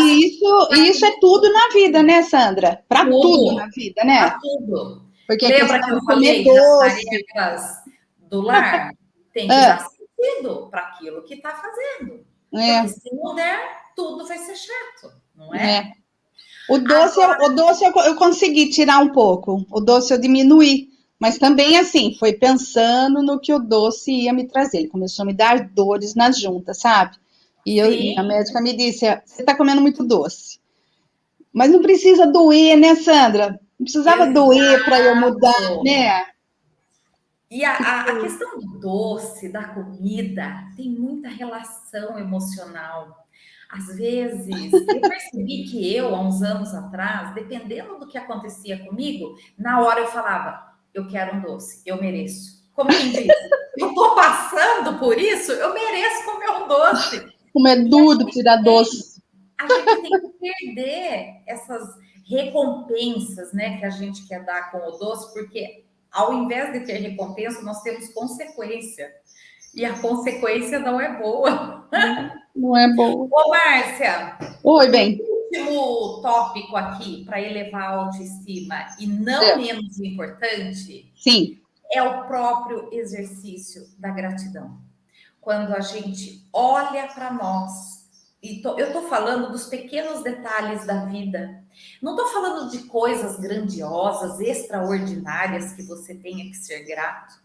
E isso é tudo na vida, né, Sandra? Para tudo tudo, na vida, né? para tudo. Porque a Lembra questão que eu de comer falei das doce. tarefas do lar? Tem que Ah, dar sentido para aquilo que está fazendo. Porque é, se não der, tudo vai ser chato, não é. é? O doce, Agora, eu consegui tirar um pouco. O doce eu diminuí. Mas também, assim, foi pensando no que o doce ia me trazer. Ele começou a me dar dores nas juntas, sabe? E a sim, médica me disse: você está comendo muito doce. Mas não precisa doer, né, Sandra? Não precisava doer para eu mudar, exato. né? E a questão do doce, da comida, tem muita relação emocional. Às vezes, eu percebi que eu, há uns anos atrás, dependendo do que acontecia comigo, na hora eu falava, eu quero um doce, eu mereço. Como quem diz, eu estou passando por isso, eu mereço comer um doce. Como é E a duro gente tirar tem, doce. a gente tem que perder essas recompensas, né, que a gente quer dar com o doce, porque ao invés de ter recompensa, nós temos consequência. E a consequência não é boa. Não é bom. Ô, Márcia, Oi, o bem. último tópico aqui para elevar a autoestima e não É, menos importante sim, é o próprio exercício da gratidão. Quando a gente olha para nós, eu estou falando dos pequenos detalhes da vida, não estou falando de coisas grandiosas, extraordinárias que você tenha que ser grato.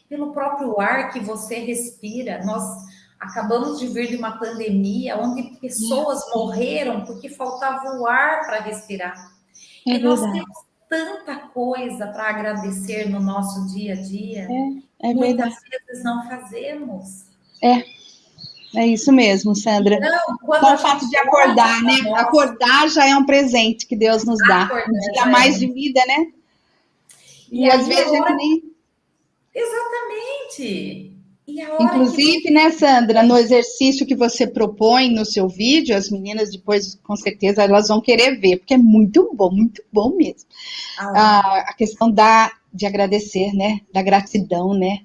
Pelo próprio ar que você respira, nós acabamos de vir de uma pandemia onde pessoas morreram porque faltava o ar para respirar. é E nós verdade. temos tanta coisa para agradecer no nosso dia a dia, É muitas verdade. vezes não fazemos. É, é isso mesmo, Sandra. Então, quando Só a o fato gente de olha acordar, né? para nós, Acordar já é um presente que Deus nos dá. Um acordar dia a já é mais de muito. vida, né? E E às aí vezes a a gente hora. nem. Exatamente. E a hora que você. Inclusive, né, Sandra, no exercício que você propõe no seu vídeo, as meninas depois, com certeza, elas vão querer ver, porque é muito bom mesmo. Ah, A questão de agradecer, né? Da gratidão, né?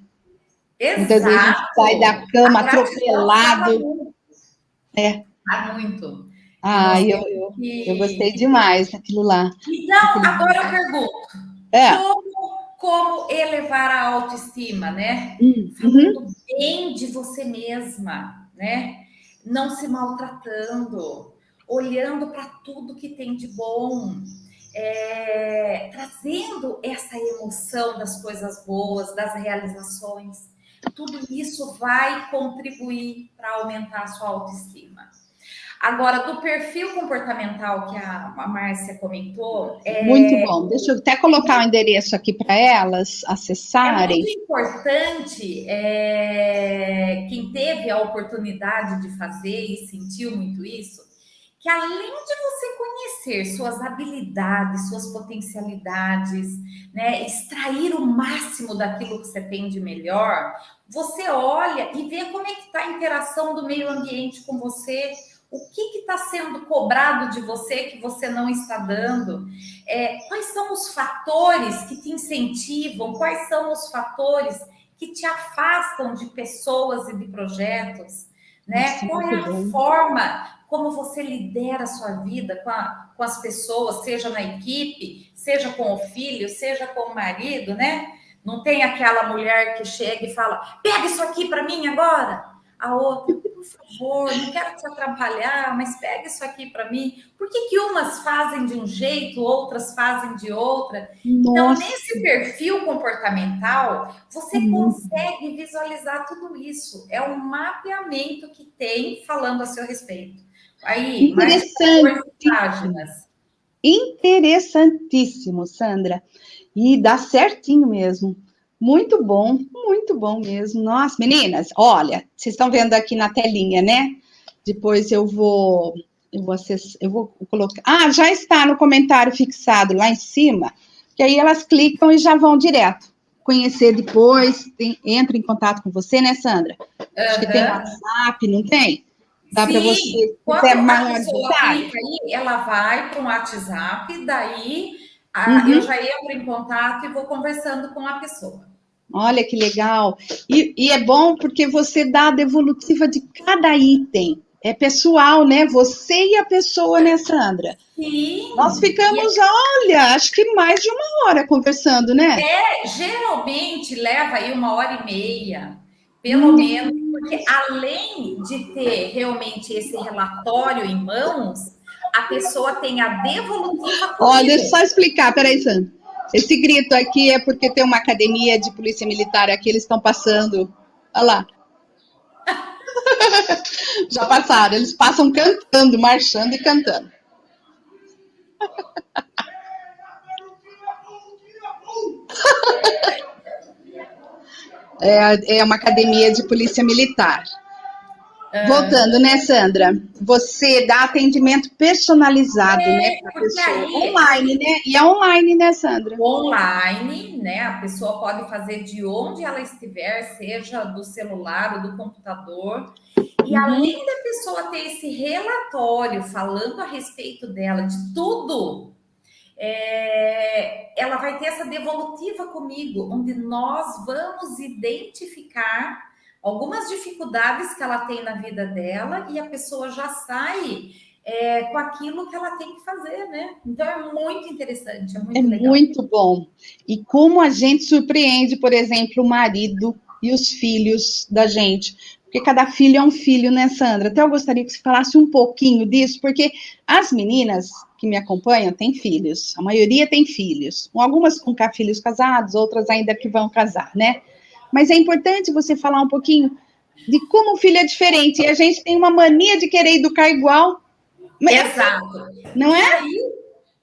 Muitas vezes a gente sai da exato. cama A gratidão fala atropelado. muito. É. Fala muito. E Ah, nós eu, temos eu, eu que, gostei demais daquilo lá. Então, Daquele agora vídeo. eu pergunto: É. como elevar a autoestima, né? Uhum. Falando bem de você mesma, né? Não se maltratando, olhando para tudo que tem de bom, trazendo essa emoção das coisas boas, das realizações. Tudo isso vai contribuir para aumentar a sua autoestima. Agora, do perfil comportamental que a Márcia comentou, Muito bom. Deixa eu até colocar o endereço aqui para elas é muito acessarem. importante, quem teve a oportunidade de fazer e sentiu muito isso, que além de você conhecer suas habilidades, suas potencialidades, né, extrair o máximo daquilo que você tem de melhor, você olha e vê como é que está a interação do meio ambiente com você, o que está sendo cobrado de você que você não está dando, quais são os fatores que te incentivam, quais são os fatores que te afastam de pessoas e de projetos, né? Nossa, Qual é muito a bom. forma como você lidera a sua vida com as pessoas, seja na equipe, seja com o filho, seja com o marido, né? Não tem aquela mulher que chega e fala, pega isso aqui para mim agora. A outra, por favor, não quero te atrapalhar, mas pega isso aqui para mim. Por que umas fazem de um jeito, outras fazem de outra? Então, Nossa, nesse perfil comportamental, é você muito consegue visualizar tudo isso. É um mapeamento que tem falando a seu respeito. Aí, mais de 14 interessantíssimo. páginas. Interessantíssimo, Sandra. E dá certinho mesmo. Muito bom mesmo. Nossa, meninas, olha, vocês estão vendo aqui na telinha, né? Depois eu vou eu vou colocar. Ah, já está no comentário fixado lá em cima, que aí elas clicam e já vão direto. Conhecer depois, entra em contato com você, né, Sandra? Acho que tem Aham. WhatsApp, não tem? Dá para você, Sim, se quando quiser a maior pessoa detalhe. clica aí, ela vai para um WhatsApp, daí eu Uhum. já entro em contato e vou conversando com a pessoa. Olha que legal. E é bom porque você dá a devolutiva de cada item. É pessoal, né? Você e a pessoa, né, Sandra? Nós Sim, ficamos, olha, acho que mais de uma hora conversando, né? geralmente leva aí 1 hora e meia, pelo menos, porque Nossa. além de ter realmente esse relatório em mãos, a pessoa tem a devolutiva Ó, deixa eu comigo. só explicar, peraí, Sandra. Esse grito aqui é porque tem uma academia de polícia militar aqui, eles estão passando. Olha lá, já passaram. Eles passam cantando, marchando e cantando. É uma academia de polícia militar. Voltando, né, Sandra? Você dá atendimento personalizado, né, para a Porque pessoa. aí Online, né? E é online, né, Sandra? online, né? A pessoa pode fazer de onde ela estiver, seja do celular ou do computador. E Uhum. além da pessoa ter esse relatório falando a respeito dela, de tudo, ela vai ter essa devolutiva comigo, onde nós vamos identificar algumas dificuldades que ela tem na vida dela e a pessoa já sai com aquilo que ela tem que fazer, né? Então é muito interessante, é É muito legal. muito bom. E como a gente surpreende, por exemplo, o marido e os filhos da gente. Porque cada filho é um filho, né, Sandra? Até eu gostaria que você falasse um pouquinho disso, porque as meninas que me acompanham têm filhos, a maioria tem filhos. Algumas com filhos casados, outras ainda que vão casar, né? Mas é importante você falar um pouquinho de como o filho é diferente. E a gente tem uma mania de querer educar igual, Exato. não E é? aí,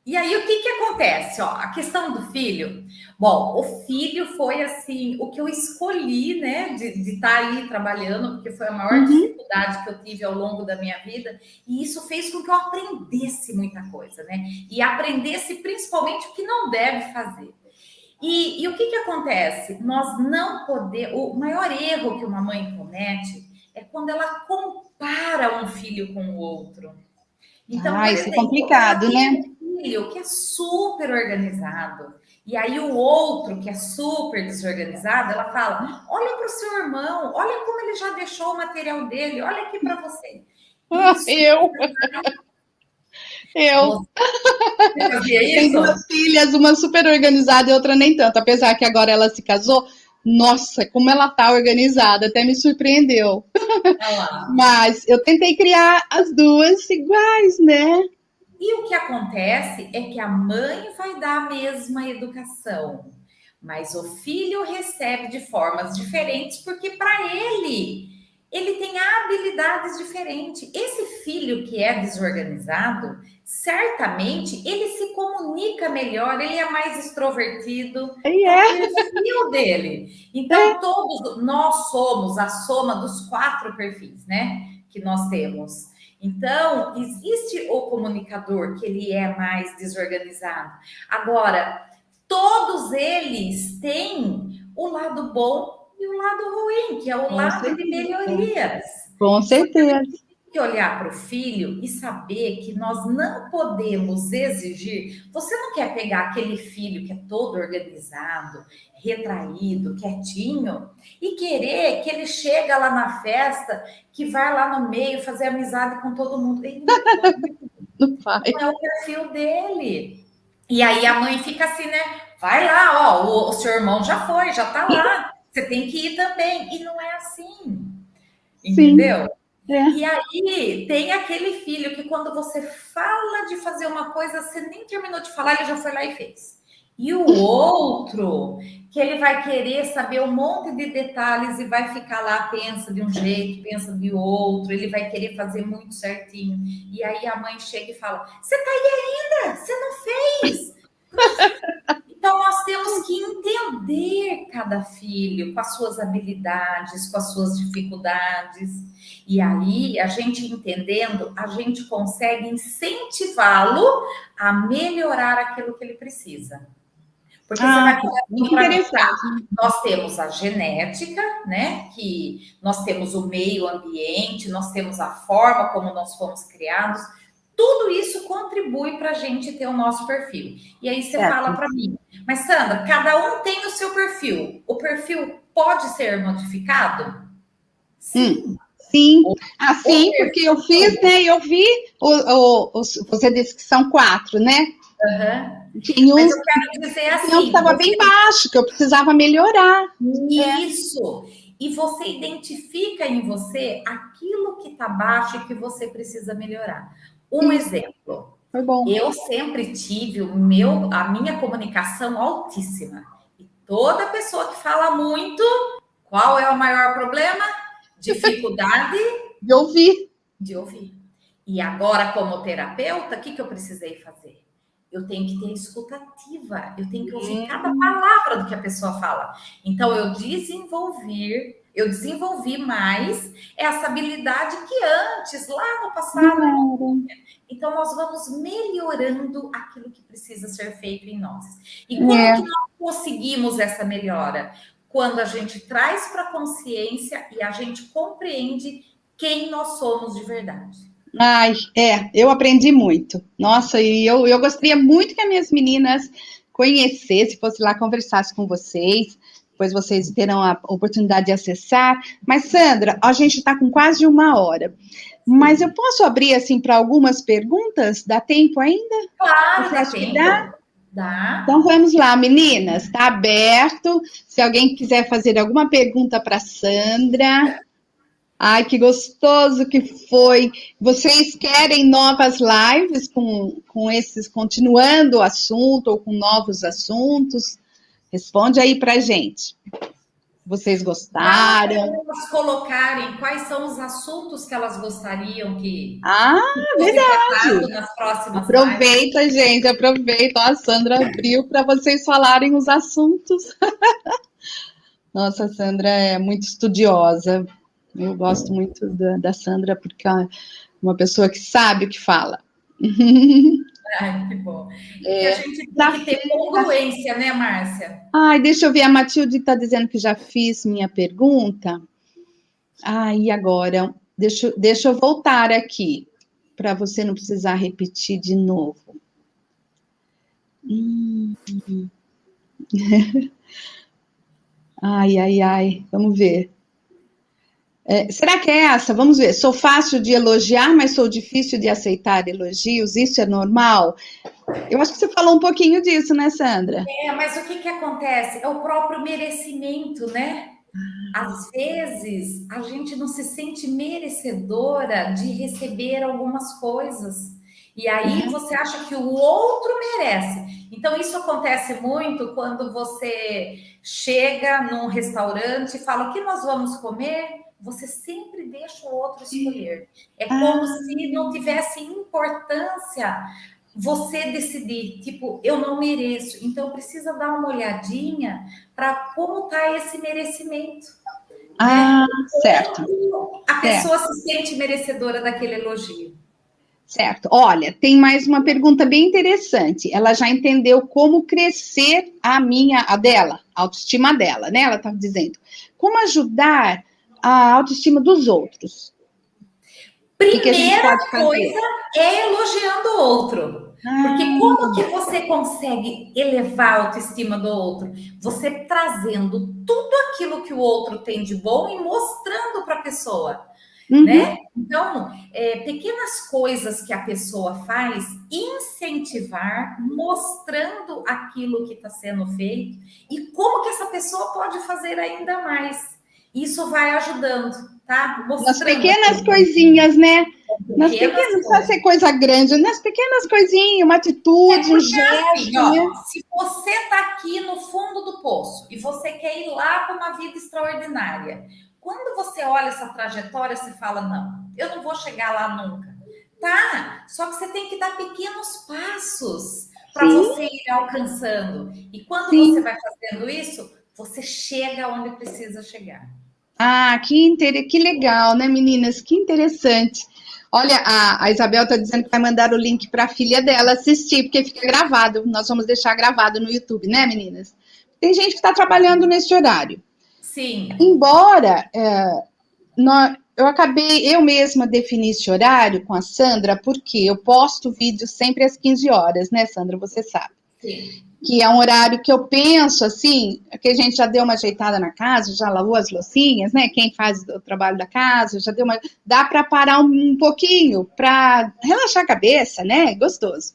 e aí o que que acontece? Ó, a questão do filho. Bom, o filho foi assim o que eu escolhi, né, de estar aí trabalhando, porque foi a maior Uhum. dificuldade que eu tive ao longo da minha vida, e isso fez com que eu aprendesse muita coisa, né? E aprendesse principalmente o que não deve fazer. E o que que acontece? Nós não podemos. O maior erro que uma mãe comete é quando ela compara um filho com o outro. Então, Ah, por isso é exemplo, ela complicado, tem né? um filho que é super organizado, e aí o outro que é super desorganizado, ela fala: olha para o seu irmão, olha como ele já deixou o material dele, olha aqui para você. Ah, Isso, eu. você fazia Tem isso? duas filhas, uma super organizada e outra nem tanto. Apesar que agora ela se casou, nossa, como ela tá organizada, até me surpreendeu. Olha lá. Mas eu tentei criar as duas iguais, né? E o que acontece é que a mãe vai dar a mesma educação, mas o filho recebe de formas diferentes, porque para ele tem habilidades diferentes. Esse filho que é desorganizado, certamente ele se comunica melhor, ele é mais extrovertido, E é o é, perfil dele. Então, todos nós somos a soma dos 4 perfis, né? Que nós temos. Então, existe o comunicador que ele é mais desorganizado. Agora, todos eles têm o lado bom e o lado ruim, que é o com lado de certeza. melhorias. Com Só que a certeza. gente tem que olhar para o filho e saber que nós não podemos exigir. Você não quer pegar aquele filho que é todo organizado, retraído, quietinho, e querer que ele chega lá na festa, que vai lá no meio fazer amizade com todo mundo. Ele não pode, Não vai. não é o perfil dele. E aí a mãe fica assim, né? Vai lá, ó, o seu irmão já foi, já tá lá. Você tem que ir também. E não é assim, Sim. entendeu? É. E aí tem aquele filho que quando você fala de fazer uma coisa, você nem terminou de falar, ele já foi lá e fez. E o outro, que ele vai querer saber um monte de detalhes e vai ficar lá, pensa de um jeito, pensa de outro, ele vai querer fazer muito certinho. E aí a mãe chega e fala: Você tá aí ainda? Você não fez? Então, nós temos que entender cada filho com as suas habilidades, com as suas dificuldades. E aí, a gente entendendo, a gente consegue incentivá-lo a melhorar aquilo que ele precisa. Porque você Ah, vai falar assim muito para mim, interessante. nós temos a genética, né? Que nós temos o meio ambiente, nós temos a forma como nós fomos criados. Tudo isso contribui para a gente ter o nosso perfil. E aí você fala Certo. para mim, mas Sandra, cada um tem o seu perfil. O perfil pode ser modificado? Hum, Sim. sim, O, o assim, porque eu fiz, perfil. né? Eu vi, você disse que são 4, né? Uhum. Tinha Mas uns, eu quero dizer tinha um que assim, estava bem baixo, que eu precisava melhorar. isso. E você identifica em você aquilo que está baixo e que você precisa melhorar. Um Isso, exemplo. foi bom. Eu sempre tive a minha comunicação altíssima. E toda pessoa que fala muito, qual é o maior problema? Dificuldade De ouvir. de ouvir. E agora, como terapeuta, o que eu precisei fazer? Eu tenho que ter escutativa, eu tenho que ouvir cada Hum, palavra do que a pessoa fala. Então, eu desenvolvi mais essa habilidade que antes, lá no passado, eu não claro. tinha. Então, nós vamos melhorando aquilo que precisa ser feito em nós. E como que É. nós conseguimos essa melhora? Quando a gente traz para a consciência e a gente compreende quem nós somos de verdade. Ai, eu aprendi muito. Nossa, e eu gostaria muito que as minhas meninas conhecessem, fosse lá conversasse com vocês, depois vocês terão a oportunidade de acessar. Mas, Sandra, a gente está com quase 1 hora. Mas eu Sim. posso abrir assim para algumas perguntas? Dá tempo ainda? Claro, Você dá acha que dá? tempo. Dá. Então vamos lá, meninas, está aberto. Se alguém quiser fazer alguma pergunta para Sandra. Ai, que gostoso que foi. Vocês querem novas lives com esses, continuando o assunto ou com novos assuntos? Responde aí pra gente. Vocês Fala para gostaram? elas colocarem quais são os assuntos que elas gostariam Ah, que fosse tratado verdade. nas próximas lives. Aproveita, gente, aproveita. Ó, a Sandra abriu para vocês falarem os assuntos. Nossa, a Sandra é muito estudiosa. Eu gosto muito da Sandra porque é uma pessoa que sabe o que fala. Ai, que bom. E que a gente tem Já que ter fiz. congruência, né, Márcia? Ai, deixa eu ver, a Matilde está dizendo que já fiz minha pergunta. Ai, e agora? Deixa eu voltar aqui, para você não precisar repetir de novo. Hum, ai, ai, ai, vamos ver. Será que é essa? Vamos ver. Sou fácil de elogiar, mas sou difícil de aceitar elogios. Isso é normal? Eu acho que você falou um pouquinho disso, né, Sandra? Mas o que que acontece? É o próprio merecimento, né? Às vezes a gente não se sente merecedora de receber algumas coisas. E aí você acha que o outro merece. Então, isso acontece muito quando você chega num restaurante e fala: o que nós vamos comer? Você sempre deixa o outro escolher. É como Ah, se não tivesse importância você decidir, tipo, eu não mereço. Então, precisa dar uma olhadinha para como está esse merecimento, né? ah, certo, A certo. pessoa se sente merecedora daquele elogio. Certo. Olha, tem mais uma pergunta bem interessante. Ela já entendeu como crescer a dela, a autoestima dela, né? Ela estava dizendo. Como ajudar a autoestima dos outros? O que a gente Primeira pode fazer? coisa é elogiando o outro. Porque Ah, como que você consegue elevar a autoestima do outro? Você trazendo tudo aquilo que o outro tem de bom e mostrando para a pessoa. Né? uhum. Então, pequenas coisas que a pessoa faz, incentivar, mostrando aquilo que está sendo feito e como que essa pessoa pode fazer ainda mais. Isso vai ajudando, tá? Nas Mostrando pequenas aquilo, coisinhas, né? Nas pequenas pequenas, não precisa coisas. ser coisa grande, nas pequenas coisinhas, uma É atitude, um porque assim, gesto, ó, né? se você está aqui no fundo do poço e você quer ir lá para uma vida extraordinária, quando você olha essa trajetória, você fala: não, eu não vou chegar lá nunca. Tá, só que você tem que dar pequenos passos para Sim, você ir alcançando. E quando você sim. vai fazendo isso, você chega onde precisa chegar. Ah, que legal, né, meninas? Que interessante. Olha, a Isabel está dizendo que vai mandar o link para a filha dela assistir, porque fica gravado. Nós vamos deixar gravado no YouTube, né, meninas? Tem gente que está trabalhando nesse horário. Sim, Embora eu mesma defini esse horário com a Sandra, porque eu posto vídeo sempre às 15 horas, né, Sandra? Você sabe. sim. Que é um horário que eu penso assim, que a gente já deu uma ajeitada na casa, já lavou as loucinhas, né? Quem faz o trabalho da casa, já deu uma. Dá para parar um pouquinho, para relaxar a cabeça, né? Gostoso.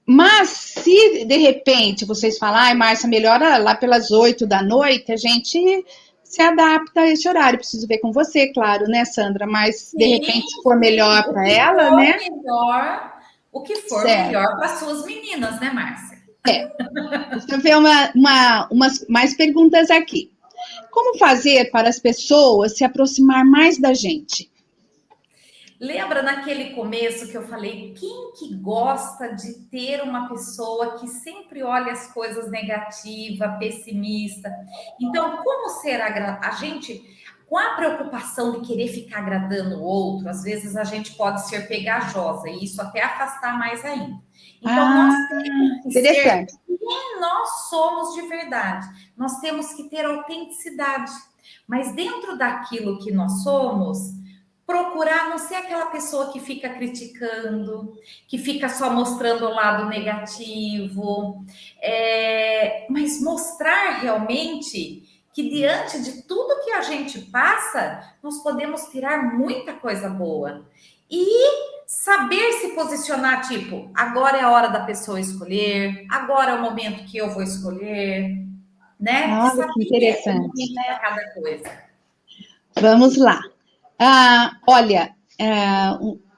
Mas se de repente vocês falarem, ai, Márcia, melhora lá pelas 8 da noite, a gente se adapta a esse horário. Preciso ver com você, claro, né, Sandra? Mas de Sim, repente, se for sim. melhor para ela, né? O que for Certo. melhor para suas meninas, né, Márcia? É. Deixa eu ver umas mais perguntas aqui. Como fazer para as pessoas se aproximar mais da gente? Lembra naquele começo que eu falei, quem que gosta de ter uma pessoa que sempre olha as coisas negativa, pessimista? Então, como ser a gente com a preocupação de querer ficar agradando o outro, às vezes a gente pode ser pegajosa e isso até afastar mais ainda. Então, nós Ah, temos que ser interessante. quem nós somos de verdade. Nós temos que ter autenticidade. Mas dentro daquilo que nós somos, procurar não ser aquela pessoa que fica criticando, que fica só mostrando o lado negativo, mas mostrar realmente que diante de tudo que a gente passa, nós podemos tirar muita coisa boa. E saber se posicionar, tipo, agora é a hora da pessoa escolher, agora é o momento que eu vou escolher, né? De Olha que saber o interessante. momento para cada coisa. Vamos lá. Olha,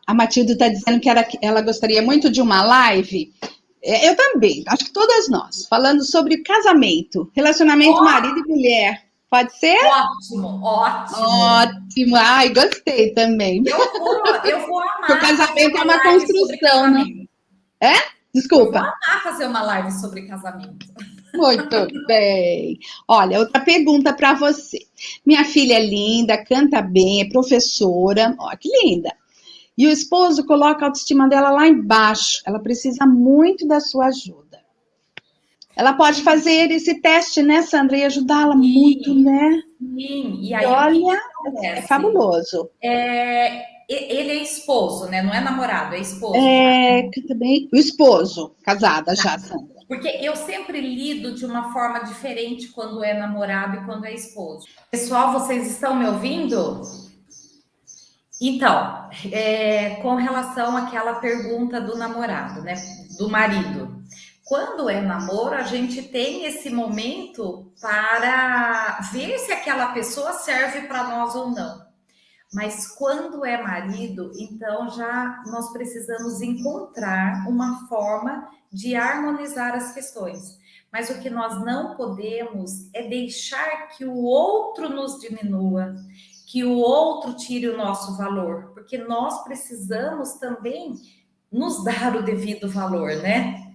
a Matilde está dizendo que ela gostaria muito de uma live. Eu também, acho que todas nós, falando sobre casamento, relacionamento marido e mulher. Pode ser? Ótimo, ótimo. Ótimo. Ai, gostei também. Eu vou Porque o amar fazer casamento é uma uma live sobre construção, né? casamento. É? Eu vou Desculpa. amar fazer uma live sobre casamento. Muito bem. Olha, outra pergunta para você. Minha filha é linda, canta bem, é professora. Ó, que linda. E o esposo coloca a autoestima dela lá embaixo. Ela precisa muito da sua ajuda. Ela pode fazer esse teste, né, Sandra, e ajudá-la muito, Sim, né? sim. E E aí o que que olha, é acontece? fabuloso. Ele é esposo, né? Não é namorado, é esposo já. Canta bem. O esposo, casada já, Sandra. Porque eu sempre lido de uma forma diferente quando é namorado e quando é esposo. Pessoal, vocês estão me ouvindo? Então, com relação àquela pergunta do namorado, né? Do marido. Quando é namoro, a gente tem esse momento para ver se aquela pessoa serve para nós ou não. Mas quando é marido, então já nós precisamos encontrar uma forma de harmonizar as questões. Mas o que nós não podemos é deixar que o outro nos diminua, que o outro tire o nosso valor, porque nós precisamos também nos dar o devido valor, né?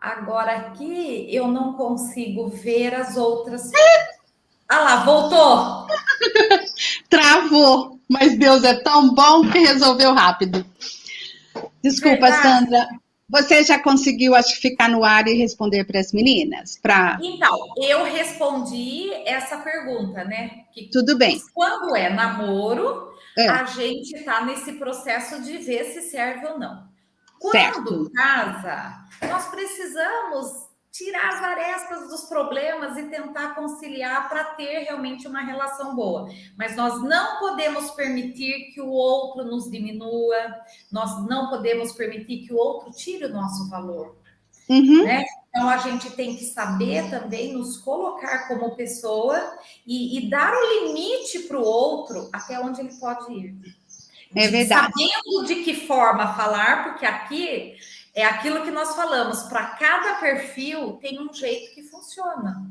Agora aqui eu não consigo ver as outras. Ah lá, voltou! Travou. Mas Deus é tão bom que resolveu rápido. Desculpa, Verdade. Sandra. Você já conseguiu, acho, ficar no ar e responder para as meninas? Então, eu respondi essa pergunta, né? Que Tudo bem. quando é namoro, a É, gente está nesse processo de ver se serve ou não. Quando certo. casa, nós precisamos tirar as arestas dos problemas e tentar conciliar para ter realmente uma relação boa. Mas nós não podemos permitir que o outro nos diminua, nós não podemos permitir que o outro tire o nosso valor, Uhum, né? Então a gente tem que saber também nos colocar como pessoa e dar o limite para o outro até onde ele pode ir. é verdade. Sabendo de que forma falar, porque aqui é aquilo que nós falamos, para cada perfil tem um jeito que funciona.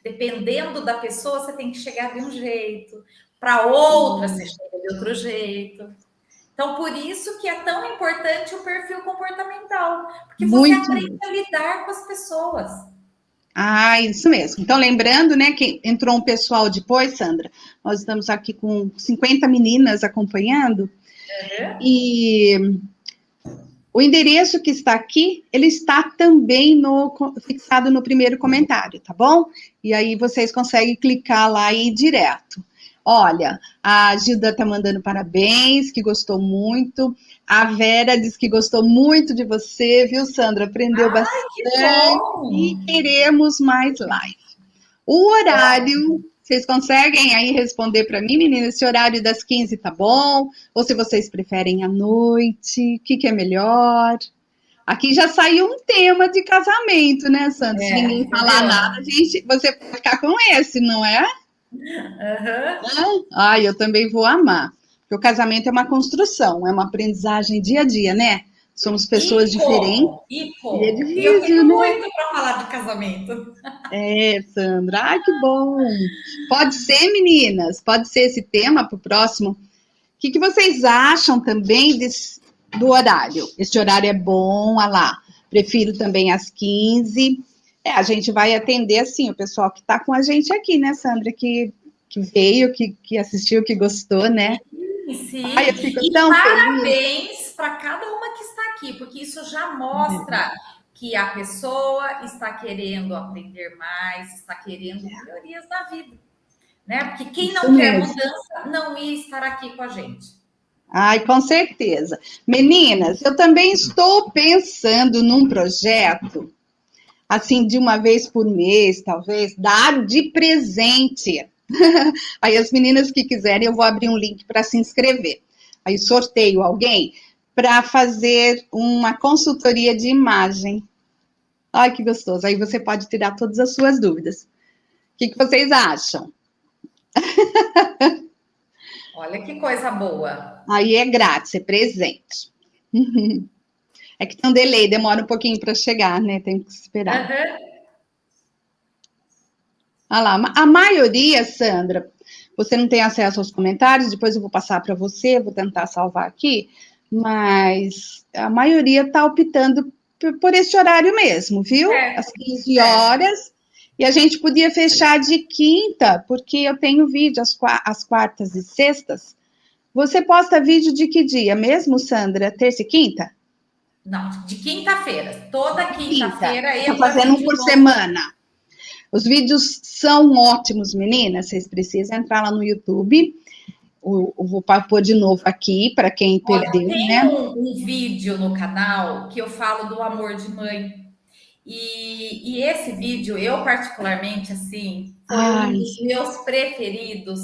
Dependendo da pessoa, você tem que chegar de um jeito, para outra você chega de outro jeito. Então, por isso que é tão importante o perfil comportamental, porque você Muito. aprende a lidar com as pessoas. Ah, isso mesmo. Então, lembrando, né, que entrou um pessoal depois, Sandra, nós estamos aqui com 50 meninas acompanhando, Uhum. e o endereço que está aqui, ele está também fixado no primeiro comentário, tá bom? E aí vocês conseguem clicar lá e ir direto. Olha, a Gilda está mandando parabéns, que gostou muito. A Vera diz que gostou muito de você, viu, Sandra? Aprendeu Ai, que bastante e bom! queremos mais live. O horário, vocês conseguem aí responder para mim, meninas? Esse horário das 15 tá bom? Ou se vocês preferem à noite? O que é melhor? Aqui já saiu um tema de casamento, né, Sandra? Se ninguém Você falar viu? nada, você vai ficar com esse, não é? Aham. Ai, eu também vou amar. Porque o casamento é uma construção, é uma aprendizagem dia a dia, né? Somos pessoas E diferentes como? E e é como? E eu difícil, tenho né? muito para falar de casamento. É, Sandra. Ai, que bom. Pode ser, meninas? Pode ser esse tema para o próximo? O que vocês acham também do horário? Esse horário é bom, olha lá. Prefiro também às 15. A gente vai atender, assim, o pessoal que está com a gente aqui, né, Sandra? Que veio, que assistiu, que gostou, né? Ai, Sim, eu fico e tão feliz. parabéns para cada uma que está aqui, porque isso já mostra que a pessoa está querendo aprender mais, está querendo melhorias na vida, né? Porque quem Isso não quer mesmo. mudança não ia estar aqui com a gente. Ai, com certeza. Meninas, eu também estou pensando num projeto, assim, de uma vez por mês, talvez, dar de presente. Aí as meninas que quiserem, eu vou abrir um link para se inscrever. Aí sorteio alguém para fazer uma consultoria de imagem. Ai, que gostoso. Aí você pode tirar todas as suas dúvidas. O que vocês acham? Olha que coisa boa. Aí é grátis, é presente. É que tem um delay, demora um pouquinho para chegar, né? Tem que esperar. Uhum. Ah lá, a maioria, Sandra, você não tem acesso aos comentários, depois eu vou passar para você, vou tentar salvar aqui, mas a maioria está optando por esse horário mesmo, viu? Às Certo, 15 certo. horas. E a gente podia fechar de quinta, porque eu tenho vídeo às quartas e sextas. Você posta vídeo de que dia mesmo, Sandra? Terça e quinta? Não, de quinta-feira. Toda Quinta. quinta-feira Você está entra fazendo um vídeo por novo. semana. Os vídeos são ótimos, meninas. Vocês precisam entrar lá no YouTube. Eu vou pôr de novo aqui para quem Olha, perdeu, tem né? um vídeo no canal que eu falo do amor de mãe. E esse vídeo, eu particularmente, assim, foi um Ai, dos meus preferidos,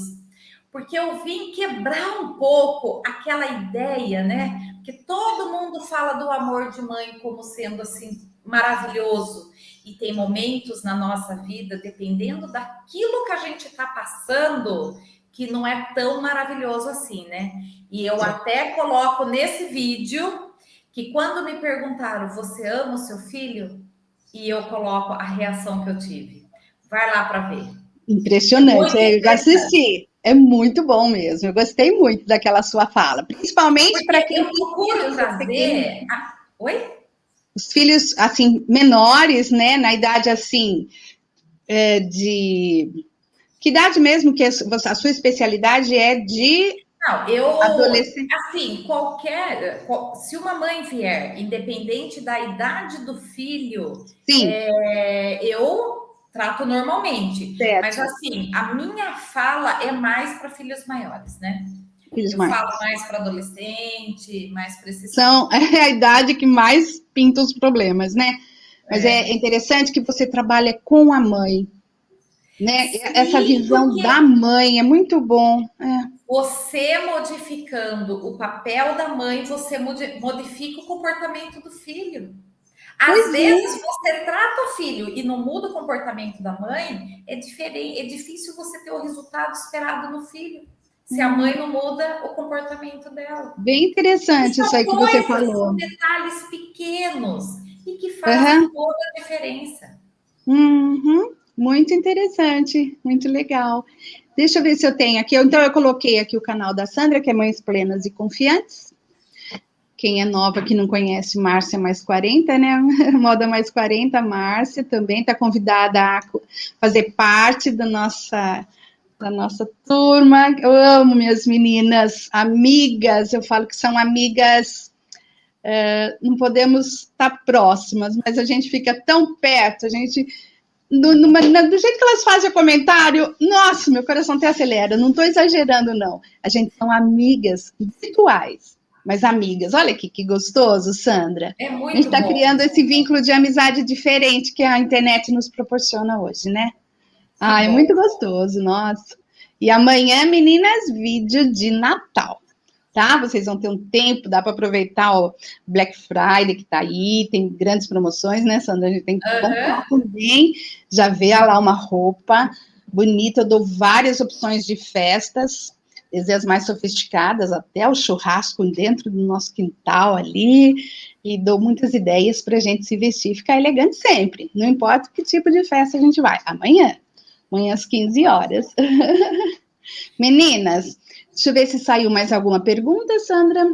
porque eu vim quebrar um pouco aquela ideia, né? Que todo mundo fala do amor de mãe como sendo assim maravilhoso. E tem momentos na nossa vida, dependendo daquilo que a gente está passando, que não é tão maravilhoso assim, né? E eu até coloco nesse vídeo que quando me perguntaram, você ama o seu filho? E eu coloco a reação que eu tive. Vai lá para ver. É impressionante. muito Eu já interessante. assisti. É muito bom mesmo. Eu gostei muito daquela sua fala, principalmente para Porque quem eu tem procuro filhos pequenos, trazer. Oi? os filhos assim menores, né? Na idade assim de que idade mesmo que a sua especialidade é de Não, eu. adolescente? Assim, se uma mãe vier, independente da idade do filho, Sim, eu trato normalmente. Mas, certo. assim, a minha fala é mais para filhos maiores, né? Filhos Eu falo maiores. mais para adolescente, mais para esses São públicos. é a idade que mais pinta os problemas, né? Mas é É. interessante que você trabalha com a mãe, né? Essa Sim, visão da porque mãe é muito bom. você modificando o papel da mãe, você modifica o comportamento do filho. Às Pois é, vezes você trata o filho e não muda o comportamento da mãe, é diferente, é difícil você ter o resultado esperado no filho, se a mãe não muda o comportamento dela. bem E interessante isso são aí que você coisas, são falou. detalhes pequenos e que fazem Uhum. toda a diferença. Uhum. Muito interessante, muito legal. Deixa eu ver se eu tenho aqui. Então, eu coloquei aqui o canal da Sandra, que é Mães Plenas e Confiantes. Quem é nova que não conhece Márcia Mais 40, né? Moda Mais 40, Márcia também está convidada a fazer parte da nossa turma. Eu amo minhas meninas, amigas, eu falo que são amigas, não podemos estar próximas, mas a gente fica tão perto, a gente, do jeito que elas fazem o comentário, nossa, meu coração até acelera, não estou exagerando, não. A gente são amigas virtuais, mas amigas. Olha aqui que gostoso, Sandra. É A gente muito está bom. criando esse vínculo de amizade diferente que a internet nos proporciona hoje, né? Que Ah, é bom. muito gostoso, nossa. E amanhã, meninas, vídeo de Natal, tá? Vocês vão ter um tempo, dá para aproveitar o Black Friday que tá aí, tem grandes promoções, né, Sandra? A gente tem que comprar também. Já vê lá uma roupa bonita, eu dou várias opções de festas, desde as mais sofisticadas até o churrasco dentro do nosso quintal ali, e dou muitas ideias para a gente se vestir e ficar elegante sempre, não importa que tipo de festa a gente vai. Amanhã às 15 horas. Meninas, deixa eu ver se saiu mais alguma pergunta, Sandra.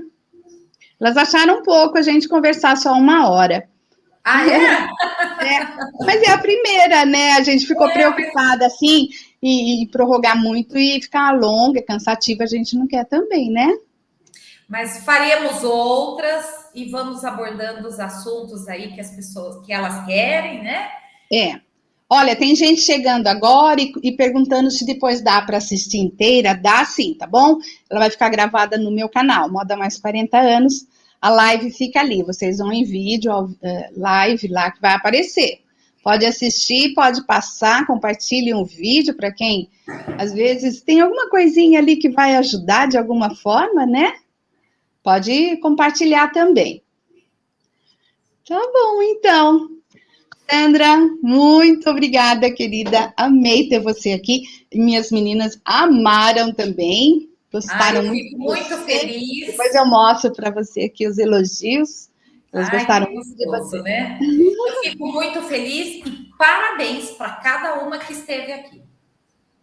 Elas acharam um pouco a gente conversar só 1 hora. Ah, é? Mas é a primeira, né? A gente ficou preocupada assim e prorrogar muito e ficar longa, cansativa, a gente não quer também, né? Mas faremos outras e vamos abordando os assuntos aí que as pessoas, que elas querem, né? É. Olha, tem gente chegando agora e perguntando se depois dá para assistir inteira. Dá sim, tá bom? Ela vai ficar gravada no meu canal, Moda Mais 40 anos. A live fica ali. Vocês vão em vídeo, live lá que vai aparecer. Pode assistir, pode passar, compartilhe um vídeo para quem, às vezes, tem alguma coisinha ali que vai ajudar de alguma forma, né? Pode compartilhar também. Tá bom, então. Sandra, muito obrigada, querida. Amei ter você aqui. Minhas meninas amaram também. Gostaram Eu muito fico de muito você. feliz. Depois eu mostro para você aqui os elogios. Elas gostaram Que muito de gostoso, você. né? Eu fico muito feliz e parabéns para cada uma que esteve aqui.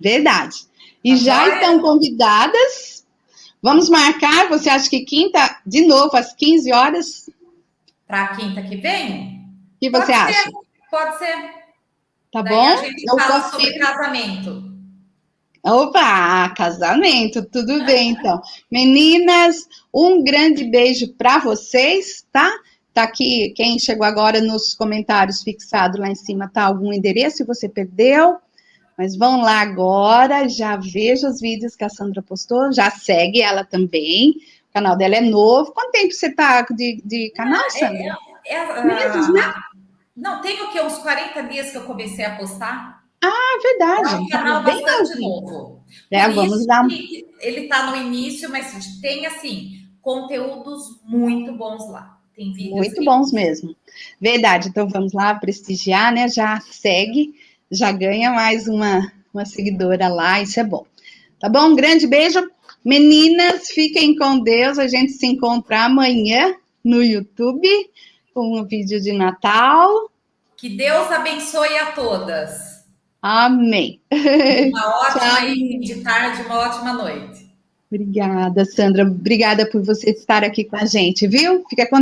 Verdade. E Tá já joia? estão convidadas. Vamos marcar, você acha que quinta, de novo, às 15 horas? Para a quinta que vem? O que você Pode ser, acha? pode ser. Tá Daí a bom? gente Eu fala sobre confirmo. casamento. Opa, casamento, tudo bem então. Meninas, um grande beijo para vocês, tá? Tá aqui, quem chegou agora nos comentários fixado lá em cima, tá algum endereço, se você perdeu. Mas vão lá agora, já veja os vídeos que a Sandra postou, já segue ela também. O canal dela é novo. Quanto tempo você tá de canal, Sandra? Meses, né? Não, tem o quê? Uns 40 dias que eu comecei a postar. Ah, É verdade. um Então, canal bem bastante novinho. novo. Por Vamos isso dar. que ele está no início, mas tem, assim, conteúdos muito bons lá. Tem vídeos Muito bons mesmo. Verdade. Então vamos lá prestigiar, né? Já segue, já ganha mais uma seguidora lá, isso é bom. Tá bom? Um grande beijo. Meninas, fiquem com Deus. A gente se encontra amanhã no YouTube com um vídeo de Natal. Que Deus abençoe a todas. Amém. Uma ótima Tchau. aí de tarde, uma ótima noite. Obrigada, Sandra. Obrigada por você estar aqui com a gente, viu? Fica com